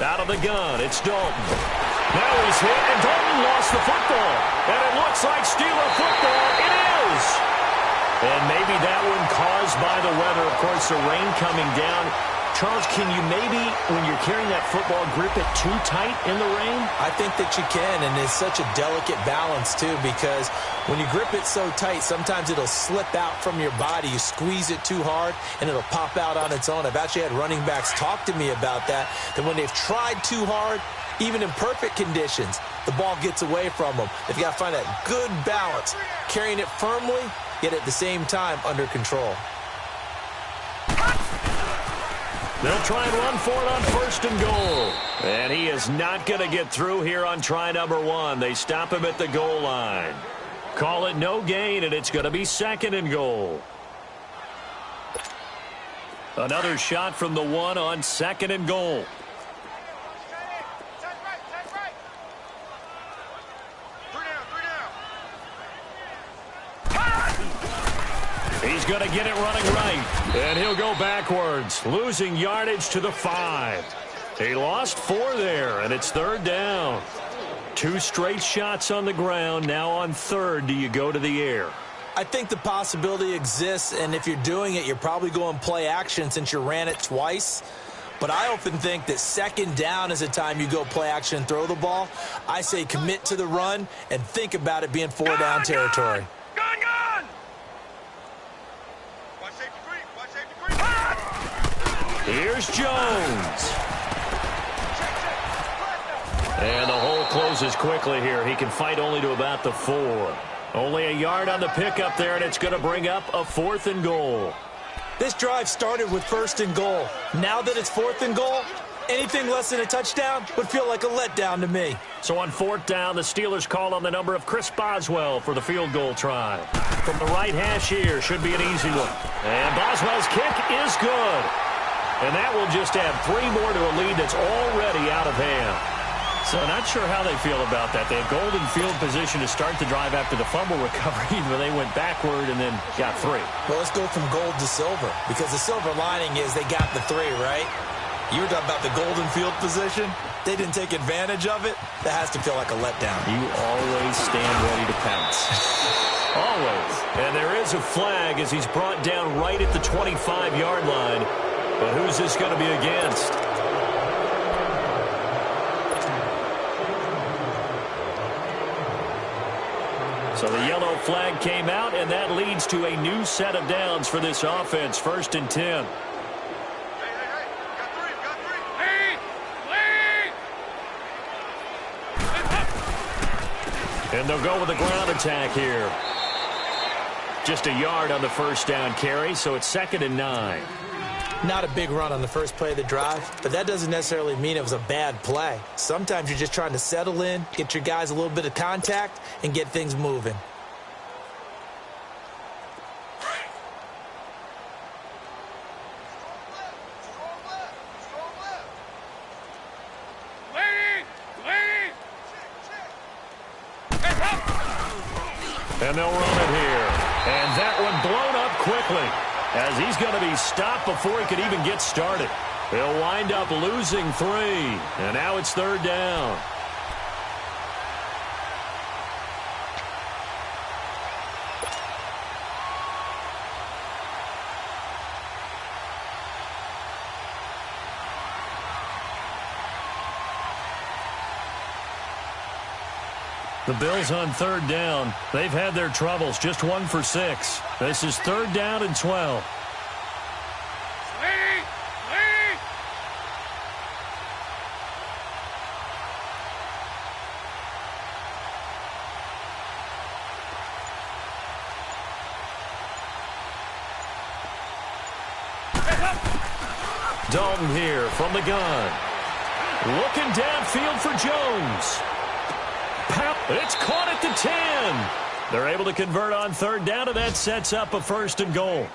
Out of the gun, it's Dalton. Now he's hit, and Dalton lost the football. And it looks like Steeler football. It is. And maybe that one caused by the weather. Of course, the rain coming down. Charles, can you maybe, when you're carrying that football, grip it too tight in the rain? I think that you can, and it's such a delicate balance, too, because when you grip it so tight, sometimes it'll slip out from your body. You squeeze it too hard, and it'll pop out on its own. I've actually had running backs talk to me about that when they've tried too hard, even in perfect conditions, the ball gets away from them. They've got to find that good balance, carrying it firmly, yet at the same time under control. They'll try and run for it on 1st and goal. And he is not going to get through here on try number 1. They stop him at the goal line. Call it no gain, and it's going to be 2nd and goal. Another shot from the 1 on 2nd and goal. He's going to get it running right. And he'll go backwards, losing yardage to the 5. He lost 4 there, and it's 3rd down. 2 straight shots on the ground. Now on 3rd, do you go to the air? I think the possibility exists, and if you're doing it, you're probably going play action since you ran it twice. But I often think that 2nd down is a time you go play action and throw the ball. I say commit to the run and think about it being 4-down territory. Here's Jones. And the hole closes quickly here. He can fight only to about the 4. Only a yard on the pickup there, and it's going to bring up a 4th and goal. This drive started with 1st and goal. Now that it's 4th and goal, anything less than a touchdown would feel like a letdown to me. So on 4th down, the Steelers call on the number of Chris Boswell for the field goal try. From the right hash here, should be an easy one. And Boswell's kick is good. And that will just add 3 more to a lead that's already out of hand. So not sure how they feel about that. They had golden field position to start the drive after the fumble recovery, but they went backward and then got 3. Well, let's go from gold to silver, because the silver lining is they got the 3, right? You were talking about the golden field position. They didn't take advantage of it. That has to feel like a letdown. You always stand ready to pounce. Always. And there is a flag as he's brought down right at the 25-yard line. But who's this going to be against? So the yellow flag came out, and that leads to a new set of downs for this offense. 1st and 10. And they'll go with a ground attack here. Just a yard on the first down carry, so it's 2nd and 9. Not a big run on the first play of the drive, but that doesn't necessarily mean it was a bad play. Sometimes you're just trying to settle in, get your guys a little bit of contact, and get things moving. And they'll run it here. And that one blown up quickly as he's going to be stopped before he could even get started. He'll wind up losing 3. And now it's 3rd down. The Bills on 3rd down. They've had their troubles. Just 1 for 6. This is 3rd down and 12. Dalton here from the gun. Looking downfield for Jones. It's caught at the 10. They're able to convert on 3rd down, and that sets up a 1st and goal.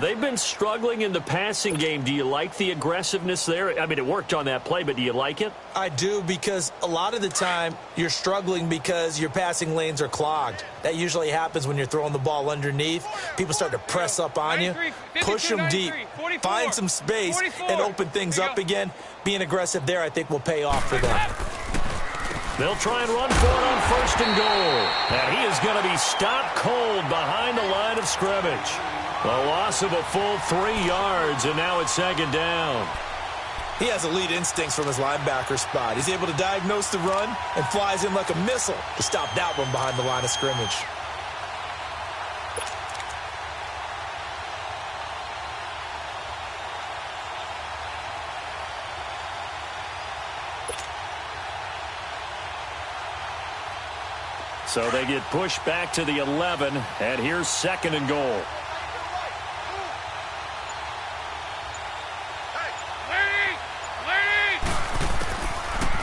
They've been struggling in the passing game. Do you like the aggressiveness there? I mean, it worked on that play, but do you like it? I do, because a lot of the time you're struggling because your passing lanes are clogged. That usually happens when you're throwing the ball underneath. People start to press up on you. Push them deep. Find some space and open things up again. Being aggressive there, I think, will pay off for them. They'll try and run for it on 1st and goal. And he is going to be stopped cold behind the line of scrimmage. A loss of a full 3 yards, and now it's 2nd down. He has elite instincts from his linebacker spot. He's able to diagnose the run and flies in like a missile to stop that one behind the line of scrimmage. So they get pushed back to the 11, and here's 2nd and goal.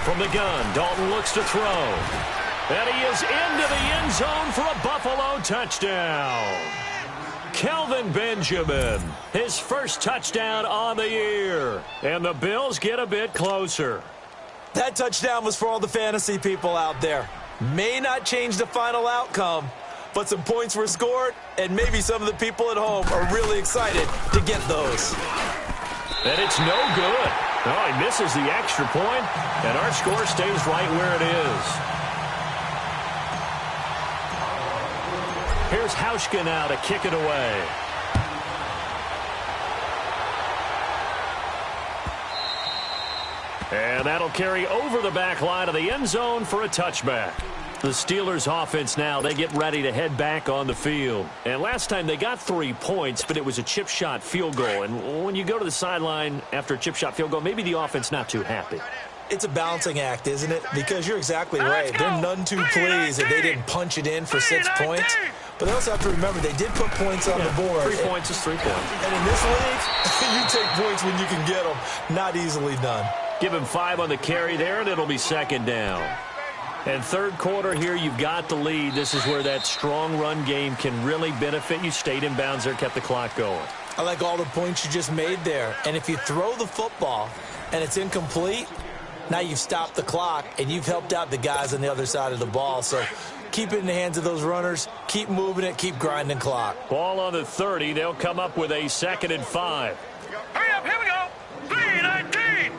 From the gun, Dalton looks to throw. And he is into the end zone for a Buffalo touchdown. Kelvin Benjamin, his first touchdown on the year. And the Bills get a bit closer. That touchdown was for all the fantasy people out there. May not change the final outcome, but some points were scored, and maybe some of the people at home are really excited to get those. And it's no good. Oh, he misses the extra point, and our score stays right where it is. Here's Hauschka now to kick it away. And that'll carry over the back line of the end zone for a touchback. The Steelers offense now, they get ready to head back on the field. And last time they got 3 points, but it was a chip shot field goal. And when you go to the sideline after a chip shot field goal, maybe the offense not too happy. It's a balancing act, isn't it? Because you're exactly right. They're none too pleased that they didn't punch it in for 6 points. But they also have to remember they did put points on the board. 3 points is 3 points. And in this league, you take points when you can get them. Not easily done. Give him 5 on the carry there, and it'll be 2nd down. And 3rd quarter here, you've got the lead. This is where that strong run game can really benefit you. Stayed in bounds there, kept the clock going. I like all the points you just made there. And if you throw the football and it's incomplete, Now you've stopped the clock, and you've helped out the guys on the other side of the ball. So keep it in the hands of those runners. Keep moving it. Keep grinding clock. Ball on the 30. They'll come up with a 2nd and 5. Hurry up, here we go. 3:19.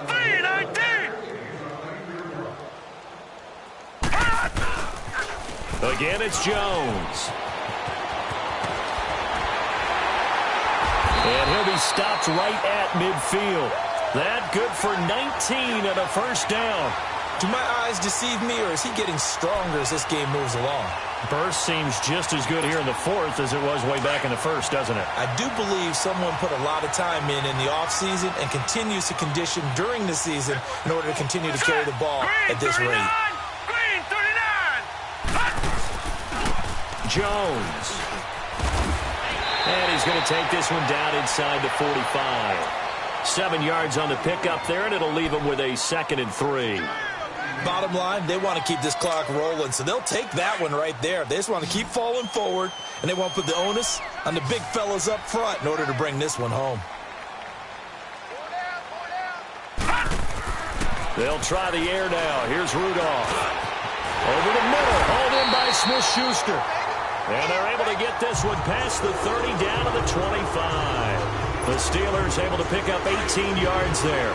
3:19. Again, it's Jones. And he'll be stopped right at midfield. That good for 19 and a first down. Do my eyes deceive me, or is he getting stronger as this game moves along? Burst seems just as good here in the 4th as it was way back in the 1st, doesn't it? I do believe someone put a lot of time in the offseason and continues to condition during the season in order to continue to carry the ball at this rate. Green 39. Jones. And he's going to take this one down inside the 45. 7 yards on the pickup there, and it'll leave him with a 2nd and 3. Bottom line, they want to keep this clock rolling, so they'll take that one right there. They just want to keep falling forward, and they want to put the onus on the big fellas up front in order to bring this one home. They'll try the air now. Here's Rudolph. Over the middle, hauled in by Smith-Schuster. And they're able to get this one past the 30 down to the 25. The Steelers able to pick up 18 yards there.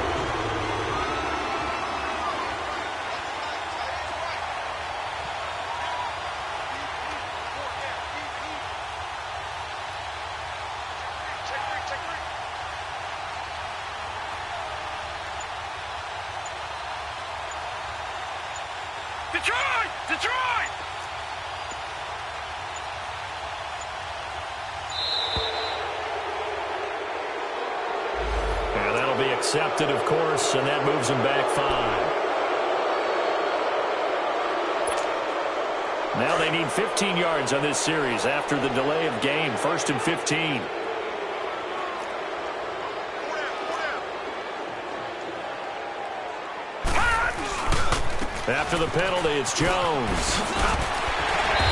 Detroit! Detroit! And that'll be accepted, of course, and that moves them back 5. Now they need 15 yards on this series after the delay of game. 1st and 15. After the penalty, it's Jones.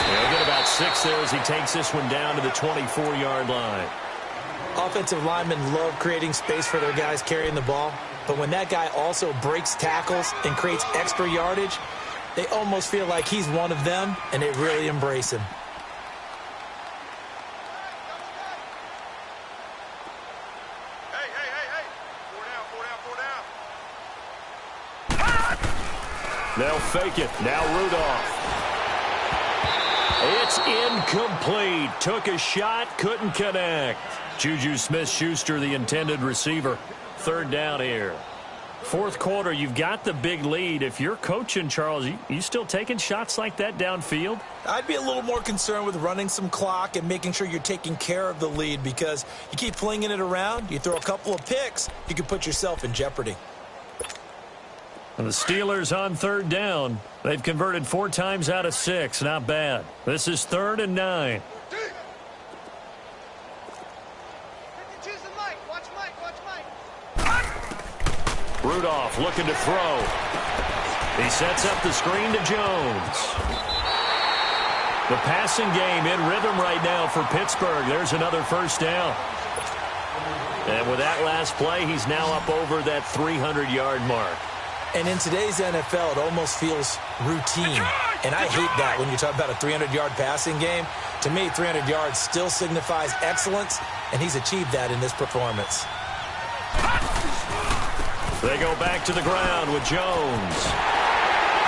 He'll get about 6 there as he takes this one down to the 24-yard line. Offensive linemen love creating space for their guys carrying the ball, but when that guy also breaks tackles and creates extra yardage, they almost feel like he's one of them, and they really embrace him. Hey! 4 down. They'll fake it. Now Rudolph. It's incomplete. Took a shot, couldn't connect. Juju Smith-Schuster, the intended receiver. 3rd down here. 4th quarter, you've got the big lead. If you're coaching, Charles, you still taking shots like that downfield? I'd be a little more concerned with running some clock and making sure you're taking care of the lead, because you keep flinging it around, you throw a couple of picks, you can put yourself in jeopardy. And the Steelers on 3rd down. They've converted 4 times out of 6. Not bad. This is 3rd and 9. Rudolph looking to throw. He sets up the screen to Jones. The passing game in rhythm right now for Pittsburgh. There's another 1st down. And with that last play, he's now up over that 300-yard mark. And in today's NFL, it almost feels routine. And I hate that when you talk about a 300-yard passing game. To me, 300 yards still signifies excellence, and he's achieved that in this performance. They go back to the ground with Jones.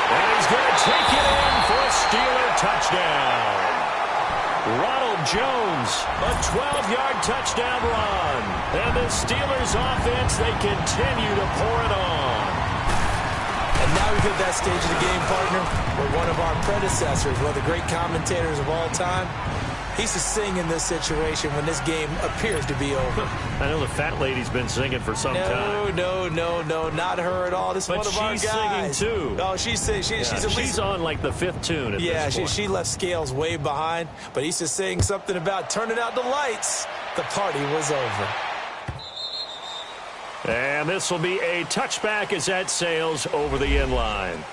And he's going to take it in for a Steeler touchdown. Ronald Jones, a 12-yard touchdown run. And the Steelers offense, they continue to pour it on. And now we get that stage of the game, partner, where one of our predecessors, one of the great commentators of all time, he used to sing in this situation when this game appears to be over. I know the fat lady's been singing for some time. No, not her at all. This is one of our guys. But she's singing, too. Oh, she's at least... She's on, like, the 5th tune at this point. She left Scales way behind, but he used to sing something about turning out the lights. The party was over. And this will be a touchback as that sails over the end line.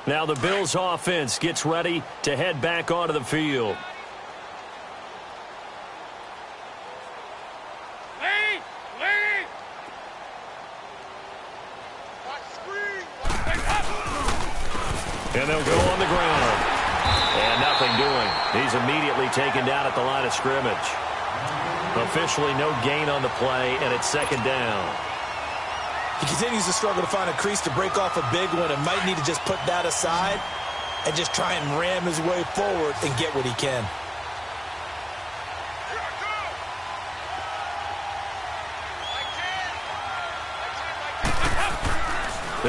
Now the Bills offense gets ready to head back onto the field. And they'll go on the ground. And nothing doing. He's immediately taken down at the line of scrimmage. Officially no gain on the play, and it's second down. He continues to struggle to find a crease to break off a big one and might need to just put that aside and just try and ram his way forward and get what he can.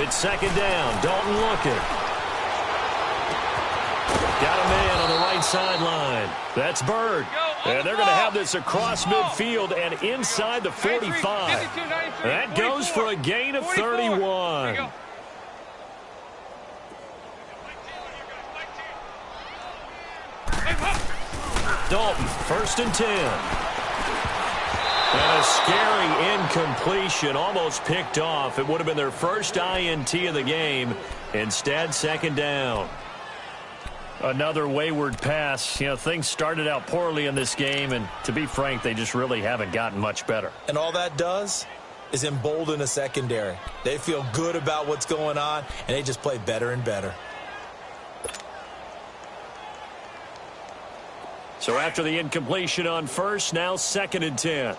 It's second down. Dalton looking. Got a man on the right sideline. That's Bird. And they're going to have this across midfield and inside the 45. That goes for a gain of 31. Dalton, first and 10. And a scary incompletion, almost picked off. It would have been their first INT of the game. Instead, second down. Another wayward pass. You know, things started out poorly in this game, and to be frank, they just really haven't gotten much better. And all that does is embolden a secondary. They feel good about what's going on, and they just play better and better. So after the incompletion on first, now second and 10.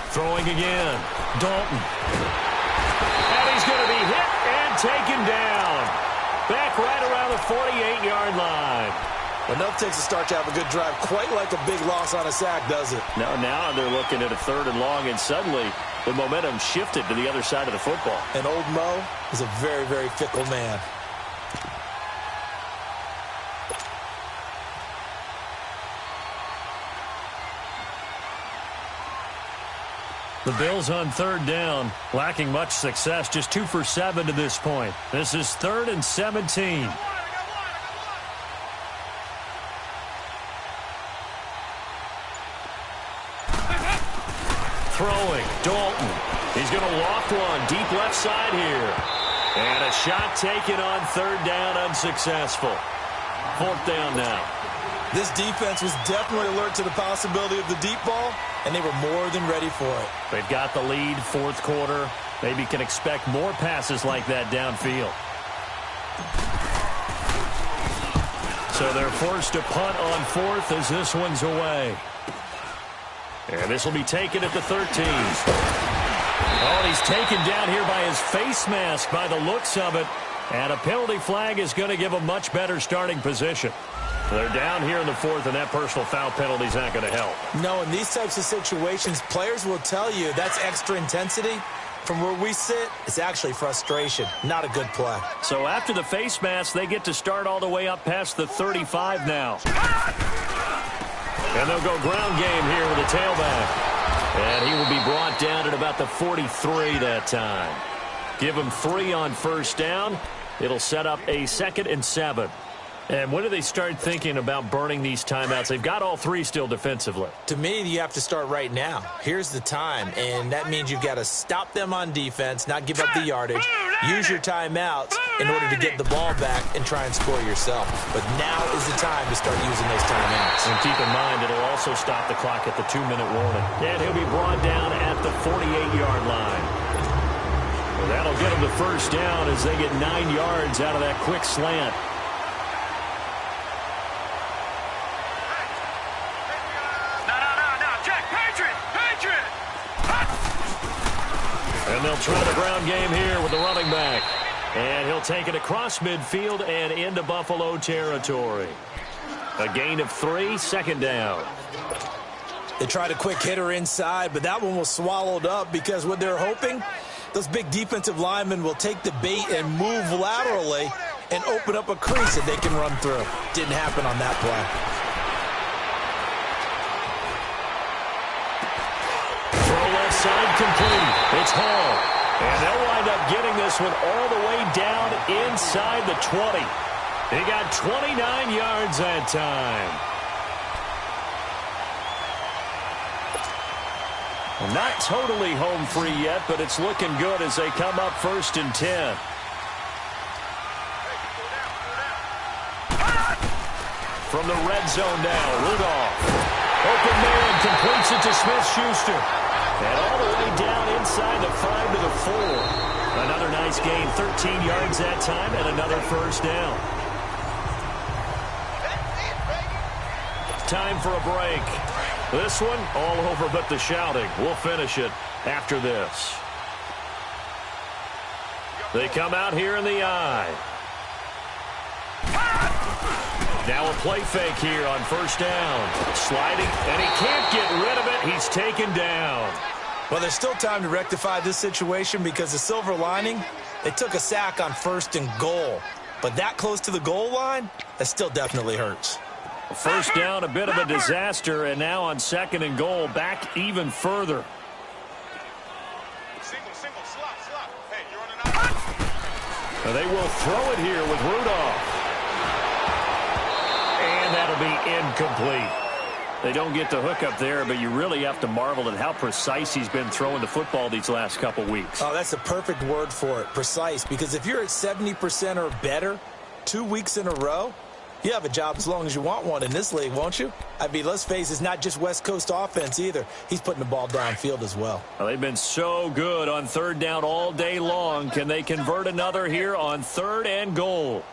Throwing again. Dalton. And he's going to be hit and taken down. Back right around the 48-yard line. Enough takes a start to have a good drive. Quite like a big loss on a sack, does it? Now they're looking at a third and long, and suddenly the momentum shifted to the other side of the football. And old Mo is a very, very fickle man. The Bills on third down, lacking much success, just 2 for 7 to this point. This is 3rd and 17. Throwing, Dalton. He's going to loft one deep left side here. And a shot taken on third down, unsuccessful. 4th down now. This defense was definitely alert to the possibility of the deep ball, and they were more than ready for it. They've got the lead, 4th quarter. Maybe can expect more passes like that downfield. So they're forced to punt on 4th as this one's away. And this will be taken at the 13. Oh, he's taken down here by his face mask by the looks of it. And a penalty flag is going to give a much better starting position. They're down here in the 4th, and that personal foul penalty is not going to help. No, in these types of situations, players will tell you that's extra intensity. From where we sit, it's actually frustration, not a good play. So after the face mask, they get to start all the way up past the 35 now. And they'll go ground game here with a tailback. And he will be brought down at about the 43 that time. Give him 3 on first down. It'll set up a 2nd and 7. And when do they start thinking about burning these timeouts? They've got all 3 still defensively. To me, you have to start right now. Here's the time, and that means you've got to stop them on defense, not give up the yardage, use your timeouts in order to get the ball back and try and score yourself. But now is the time to start using those timeouts. And keep in mind, it'll also stop the clock at the 2-minute warning. And he'll be brought down at the 48-yard line. Well, that'll get him the first down as they get 9 yards out of that quick slant. And they'll try the ground game here with the running back. And he'll take it across midfield and into Buffalo territory. A gain of 3, 2nd down. They tried a quick hitter inside, but that one was swallowed up because what they're hoping, those big defensive linemen will take the bait and move laterally and open up a crease that they can run through. Didn't happen on that play. Side complete. It's Hall. And they'll wind up getting this one all the way down inside the 20. They got 29 yards that time. Well, not totally home free yet, but it's looking good as they come up 1st and 10. From the red zone now, Rudolph. open man, completes it to Smith-Schuster. And all the way down inside the 5 to the 4. Another nice gain, 13 yards that time, and another first down. Time for a break. This one, all over but the shouting. We'll finish it after this. They come out here in the I. Now a play fake here on first down. Sliding, and he can't get rid of it. He's taken down. Well, there's still time to rectify this situation because the silver lining, they took a sack on 1st and goal. But that close to the goal line, that still definitely hurts. First down, a bit of a disaster, and now on 2nd and goal, back even further. Single, slot. Hey, you're on an out. They will throw it here with Rudolph. And that'll be incomplete. They don't get the hook up there, but you really have to marvel at how precise he's been throwing the football these last couple weeks. Oh, that's the perfect word for it, precise. Because if you're at 70% or better 2 weeks in a row, you have a job as long as you want one in this league, won't you? I mean, let's face it, it's not just West Coast offense either. He's putting the ball downfield as well. Well, they've been so good on 3rd down all day long. Can they convert another here on 3rd and goal?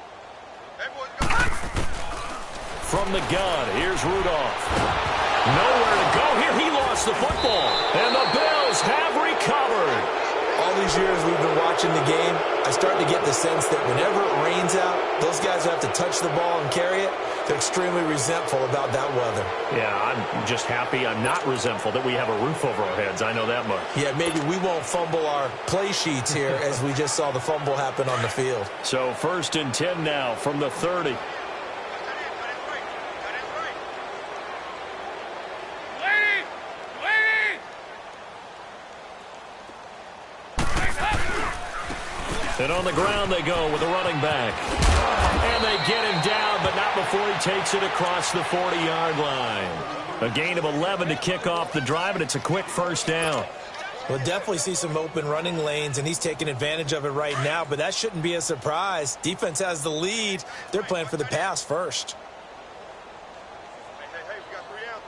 From the gun, here's Rudolph. Nowhere to go here. He lost the football. And the Bills have recovered. All these years we've been watching the game, I start to get the sense that whenever it rains out, those guys who have to touch the ball and carry it, they're extremely resentful about that weather. Yeah, I'm just happy I'm not resentful that we have a roof over our heads. I know that much. Yeah, maybe we won't fumble our play sheets here as we just saw the fumble happen on the field. So 1st and 10 now from the 30. And on the ground they go with a running back. And they get him down, but not before he takes it across the 40-yard line. A gain of 11 to kick off the drive, and it's a quick first down. We'll definitely see some open running lanes, and he's taking advantage of it right now, but that shouldn't be a surprise. Defense has the lead. They're playing for the pass first. Hey, we got 3 out.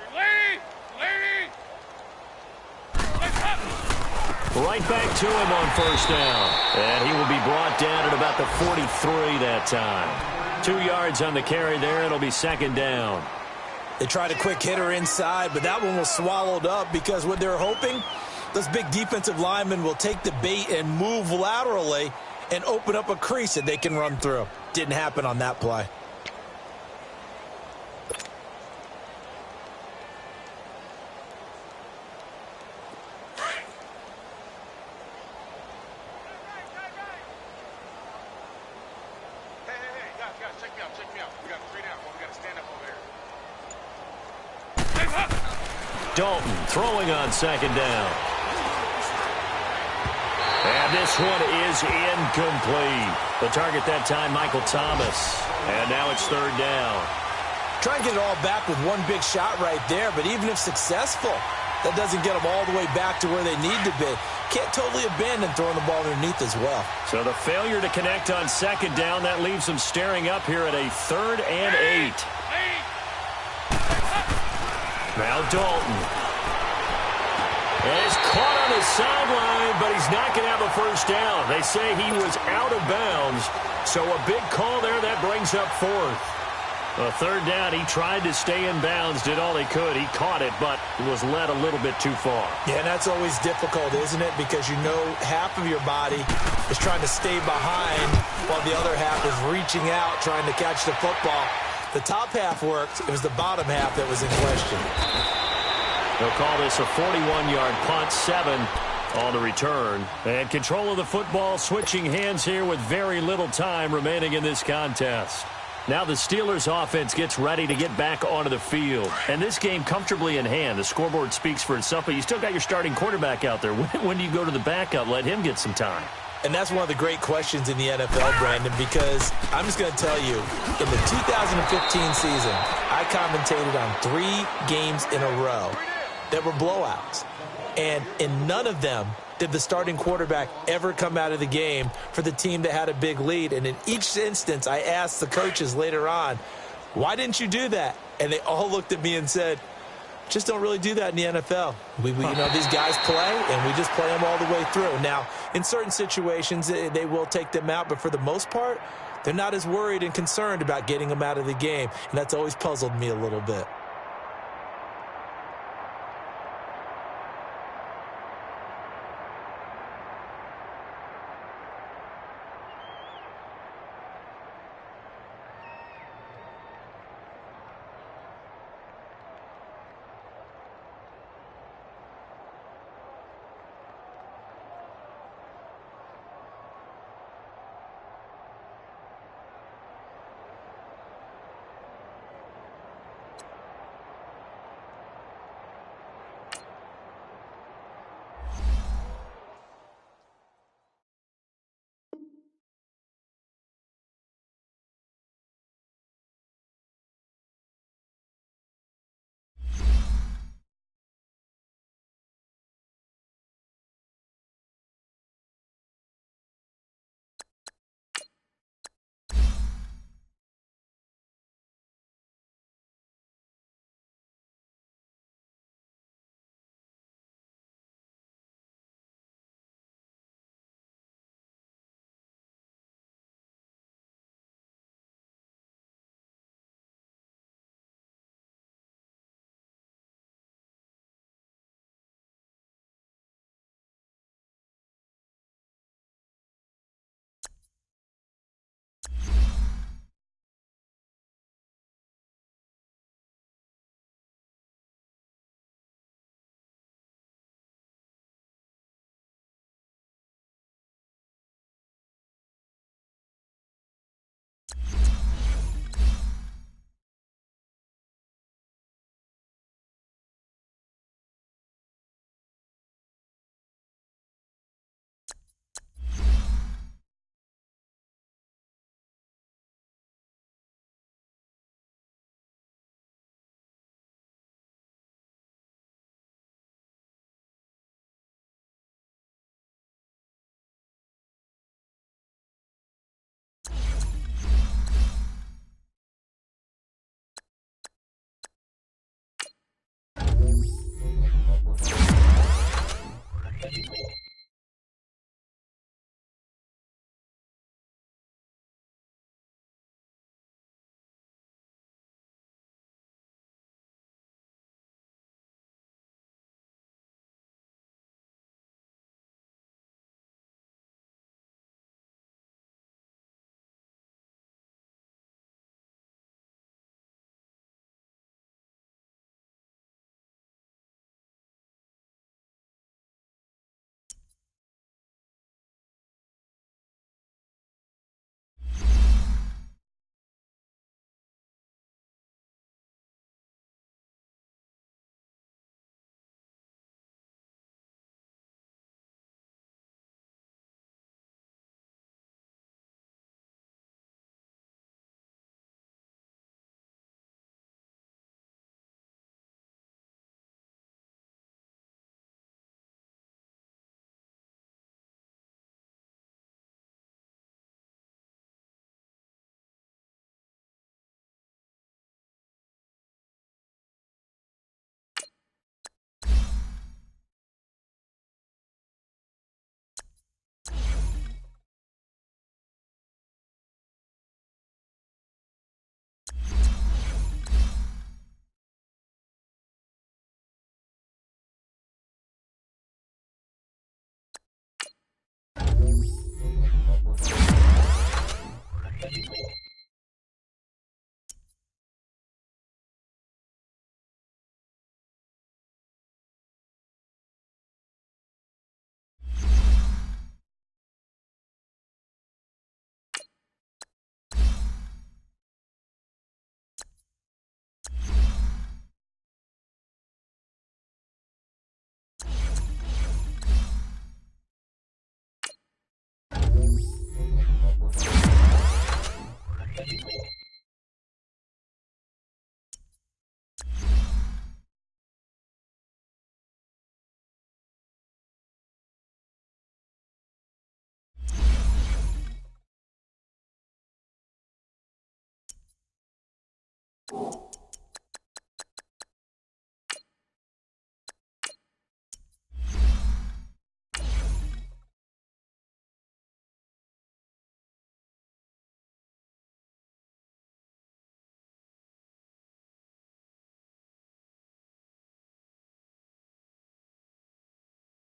Right back to him on first down. And he will be brought down at about the 43 that time. 2 yards on the carry there. It'll be 2nd down. They tried a quick hitter inside, but that one was swallowed up because what they're hoping, those big defensive linemen will take the bait and move laterally and open up a crease that they can run through. Didn't happen on that play. Check me out. We got 3 down. We got to stand up over there. Dalton throwing on 2nd down. And this one is incomplete. The target that time, Michael Thomas. And now it's 3rd down. Try and get it all back with one big shot right there, but even if successful, that doesn't get them all the way back to where they need to be. Can't totally abandon throwing the ball underneath as well. So the failure to connect on 2nd down, that leaves them staring up here at a 3rd and 8. Now Dalton. And he's caught on his sideline, but he's not going to have a first down. They say he was out of bounds, so a big call there that brings up 4th. A 3rd down, he tried to stay in bounds, did all he could. He caught it, but was led a little bit too far. Yeah, and that's always difficult, isn't it? Because you know half of your body is trying to stay behind while the other half is reaching out, trying to catch the football. The top half worked. It was the bottom half that was in question. They'll call this a 41-yard punt, 7 on the return. And control of the football, switching hands here with very little time remaining in this contest. Now the Steelers offense gets ready to get back onto the field. And this game comfortably in hand. The scoreboard speaks for itself, but you still got your starting quarterback out there. When do you go to the backup? Let him get some time. And that's one of the great questions in the NFL, Brandon, because I'm just going to tell you, in the 2015 season, I commentated on 3 games in a row that were blowouts. And in none of them did the starting quarterback ever come out of the game for the team that had a big lead. And in each instance, I asked the coaches later on, why didn't you do that? And they all looked at me and said, Just don't really do that in the NFL. You know, these guys play, and we just play them all the way through. Now, in certain situations, they will take them out, but for the most part, they're not as worried and concerned about getting them out of the game, and that's always puzzled me a little bit.